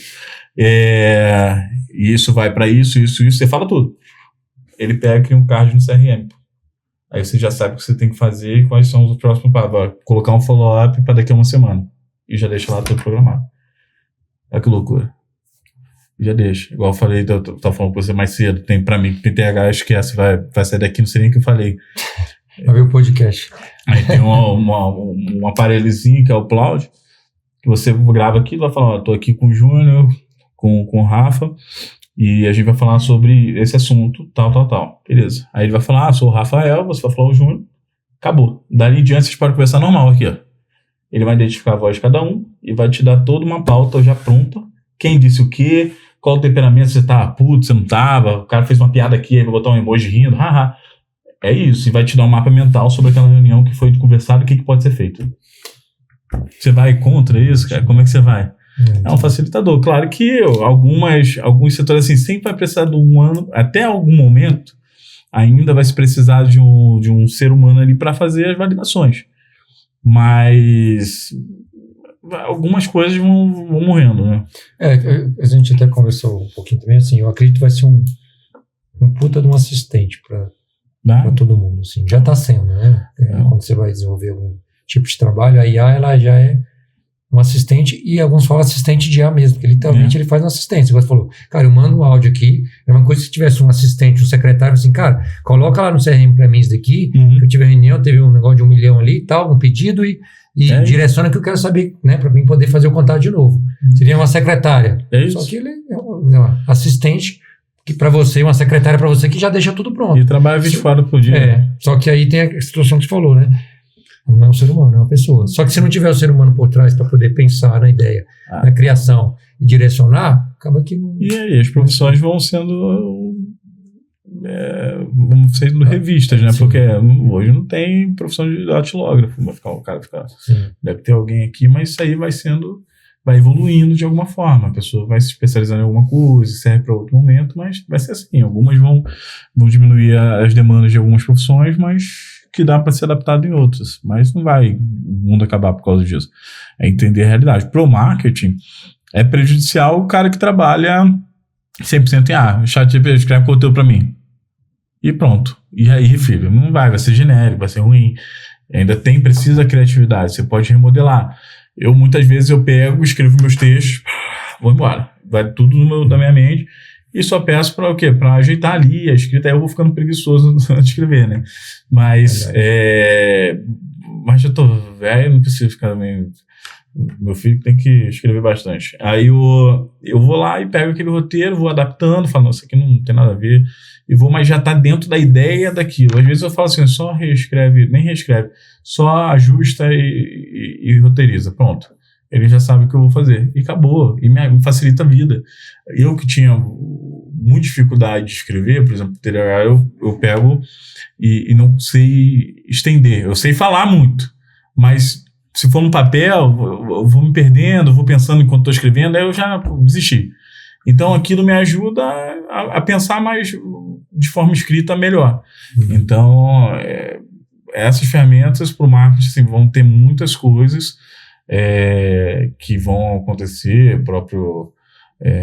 E isso vai para isso. Você fala tudo. Ele pega e cria um card no CRM. Aí você já sabe o que você tem que fazer e quais são os próximos passos. Vai colocar um follow-up para daqui a 1 semana. E já deixa lá tudo programado. Olha que loucura. Já deixa. Igual eu falei, eu tava falando com você mais cedo. Tem para mim, tem TH, esquece. Vai sair daqui, não sei nem o que eu falei. Vai ver o podcast. Aí tem um aparelhozinho que é o Cloud, que você grava aqui e vai falar, tô aqui com o Júnior, com o Rafa, e a gente vai falar sobre esse assunto, tal. Beleza. Aí ele vai falar, sou o Rafael, você vai falar o Júnior, acabou. Dali em diante vocês podem conversar normal aqui, ó. Ele vai identificar a voz de cada um e vai te dar toda uma pauta já pronta, quem disse o quê, qual o temperamento, você tá puto, você não tava, o cara fez uma piada aqui, aí vai botar um emoji rindo, haha. É isso, e vai te dar um mapa mental sobre aquela reunião que foi conversado e o que pode ser feito. Você vai contra isso, cara? Como é que você vai? É um facilitador. Claro que alguns setores assim, sempre vai precisar de um humano, até algum momento, ainda vai se precisar de um ser humano ali para fazer as validações. Mas algumas coisas vão morrendo, né? A gente até conversou um pouquinho também, assim, eu acredito que vai ser um puta de um assistente para todo mundo, assim. Já está sendo, né? Quando você vai desenvolver algum tipo de trabalho, a IA, ela já é um assistente, e alguns falam assistente de IA mesmo, porque literalmente ele faz uma assistência. Você falou, cara, eu mando um áudio aqui, é uma coisa que se tivesse um assistente, um secretário, assim, cara, coloca lá no CRM para mim isso daqui, que eu tive reunião, teve um negócio de 1 milhão ali e tal, um pedido, e direciona que eu quero saber, né, para mim poder fazer o contato de novo. Seria uma secretária. Só que ele é um assistente, que para você, uma secretária para você que já deixa tudo pronto. E trabalha 24 por dia. Só que aí tem a situação que você falou, né? Não é um ser humano, é uma pessoa. Só que se não tiver o ser humano por trás para poder pensar na ideia, na criação e direcionar, acaba que não... E aí, as profissões vão sendo revistas, né? Sim. Porque hoje não tem profissão de datilógrafo. O cara ficar... Deve ter alguém aqui, mas isso aí vai evoluindo de alguma forma. A pessoa vai se especializando em alguma coisa, serve para outro momento, mas vai ser assim. Algumas vão diminuir as demandas de algumas profissões, mas que dá para ser adaptado em outras. Mas não vai o mundo acabar por causa disso. É entender a realidade. Pro marketing, é prejudicial o cara que trabalha 100% em o chat GPT escreve conteúdo para mim. E pronto. E aí, filho, não vai ser genérico, vai ser ruim. Ainda precisa da criatividade. Você pode remodelar. Muitas vezes eu pego, escrevo meus textos, vou embora. Vai tudo da minha mente e só peço para o quê? Para ajeitar ali a escrita. Aí eu vou ficando preguiçoso de escrever, né? Mas já tô velho, não preciso ficar meio... Meu filho tem que escrever bastante. Aí eu vou lá e pego aquele roteiro, vou adaptando, falo, nossa, isso aqui não tem nada a ver. Mas já tá dentro da ideia daquilo. Às vezes eu falo assim, só nem reescreve, só ajusta e roteiriza. Pronto. Ele já sabe o que eu vou fazer. E acabou. E me facilita a vida. Eu que tinha muita dificuldade de escrever, por exemplo, eu pego e não sei estender. Eu sei falar muito, mas se for no papel, eu vou me perdendo, vou pensando enquanto estou escrevendo, aí eu já desisti. Então, aquilo me ajuda a pensar mais de forma escrita melhor. Então, essas ferramentas para o marketing assim, vão ter muitas coisas que vão acontecer,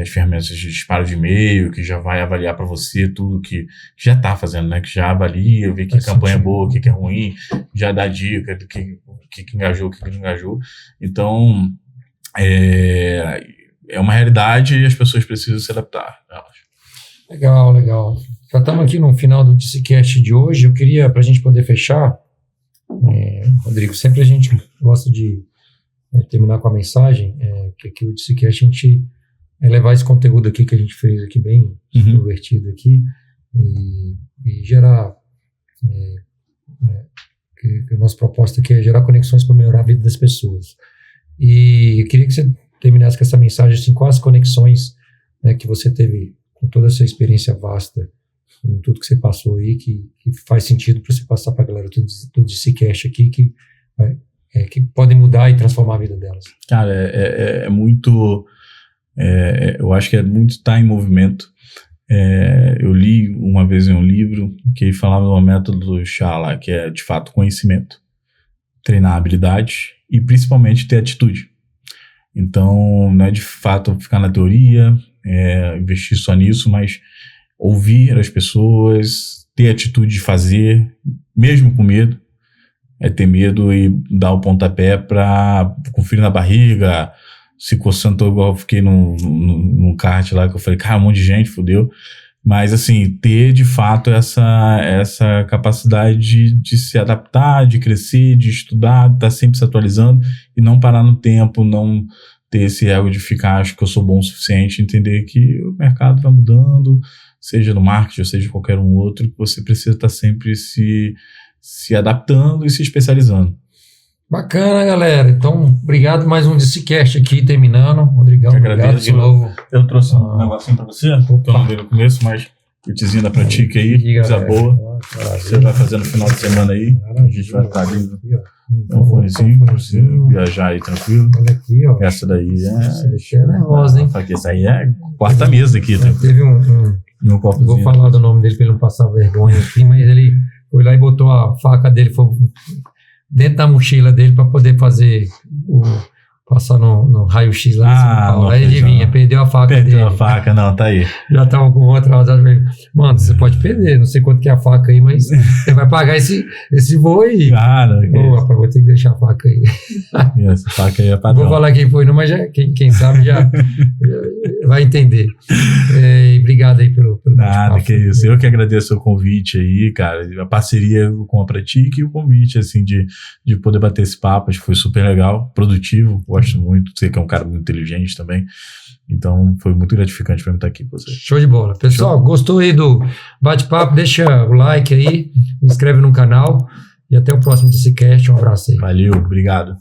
as ferramentas de disparo de e-mail, que já vai avaliar para você tudo que já está fazendo, né? Que já avalia, vê que campanha é boa, o que é ruim, já dá dica do que engajou, o que não engajou. Então, é uma realidade e as pessoas precisam se adaptar. Legal. Já estamos aqui no final do DCCast de hoje. Eu queria, para a gente poder fechar, Rodrigo, sempre a gente gosta de terminar com a mensagem, que aqui o DCCast a gente levar esse conteúdo aqui que a gente fez aqui bem divertido aqui e gerar que a nossa proposta aqui é gerar conexões para melhorar a vida das pessoas. E eu queria que você terminasse com essa mensagem, assim, quais as conexões, né, que você teve com toda essa experiência vasta em tudo que você passou aí, que faz sentido para você passar para a galera do DCCast aqui, que podem mudar e transformar a vida delas. Cara, é muito... eu acho que é muito estar em movimento. Eu li uma vez em um livro que falava do método do Chá lá, que é de fato conhecimento, treinar habilidade e principalmente ter atitude. Então não é de fato ficar na teoria, investir só nisso, mas ouvir as pessoas, ter atitude de fazer, mesmo com medo. Ter medo e dar o pontapé com frio na barriga, se coçando, igual eu fiquei num kart lá, que eu falei, cara, um monte de gente, fodeu. Mas, assim, ter, de fato, essa capacidade de se adaptar, de crescer, de estudar, de estar sempre se atualizando e não parar no tempo, não ter esse ego de ficar, acho que eu sou bom o suficiente, entender que o mercado vai mudando, seja no marketing ou seja qualquer um outro, que você precisa estar sempre se adaptando e se especializando. Bacana, galera. Então, obrigado. Mais um DCCast aqui, terminando. Rodrigão, obrigado de novo. Eu trouxe um negocinho pra você, que eu não dei no começo, mas curtizinho da Pratique aí, coisa boa. Você vai fazer no final de semana aí. A gente vai estar ali. Um fonezinho pra você viajar aí tranquilo. Olha aqui, ó. Essa daí é nervosa, hein? Essa aí é quarta mesa aqui. Teve um copozinho. Vou falar do nome dele pra ele não passar vergonha aqui, mas ele foi lá e botou a faca dele dentro da mochila dele para poder passar no raio-x lá em São Paulo. Aí adivinha, perdeu a faca dele. Perdeu a faca, não, tá aí. Já tava com outra. Mano, você pode perder, não sei quanto que é a faca aí, mas você vai pagar esse voo aí. Cara, rapaz, vou ter que deixar a faca aí. Essa faca aí é padrão. Vou falar quem foi, não, mas quem sabe já vai entender. Obrigado aí pelo nada, que isso. Eu que agradeço o convite aí, cara. A parceria com a Pratique e o convite, assim, de poder bater esse papo. Acho que foi super legal, produtivo. Gosto muito. Sei que é um cara muito inteligente também. Então, foi muito gratificante para mim estar aqui com você. Show de bola. Pessoal, gostou aí do bate-papo? Deixa o like aí, inscreve no canal e até o próximo DCCast. Um abraço aí. Valeu, obrigado.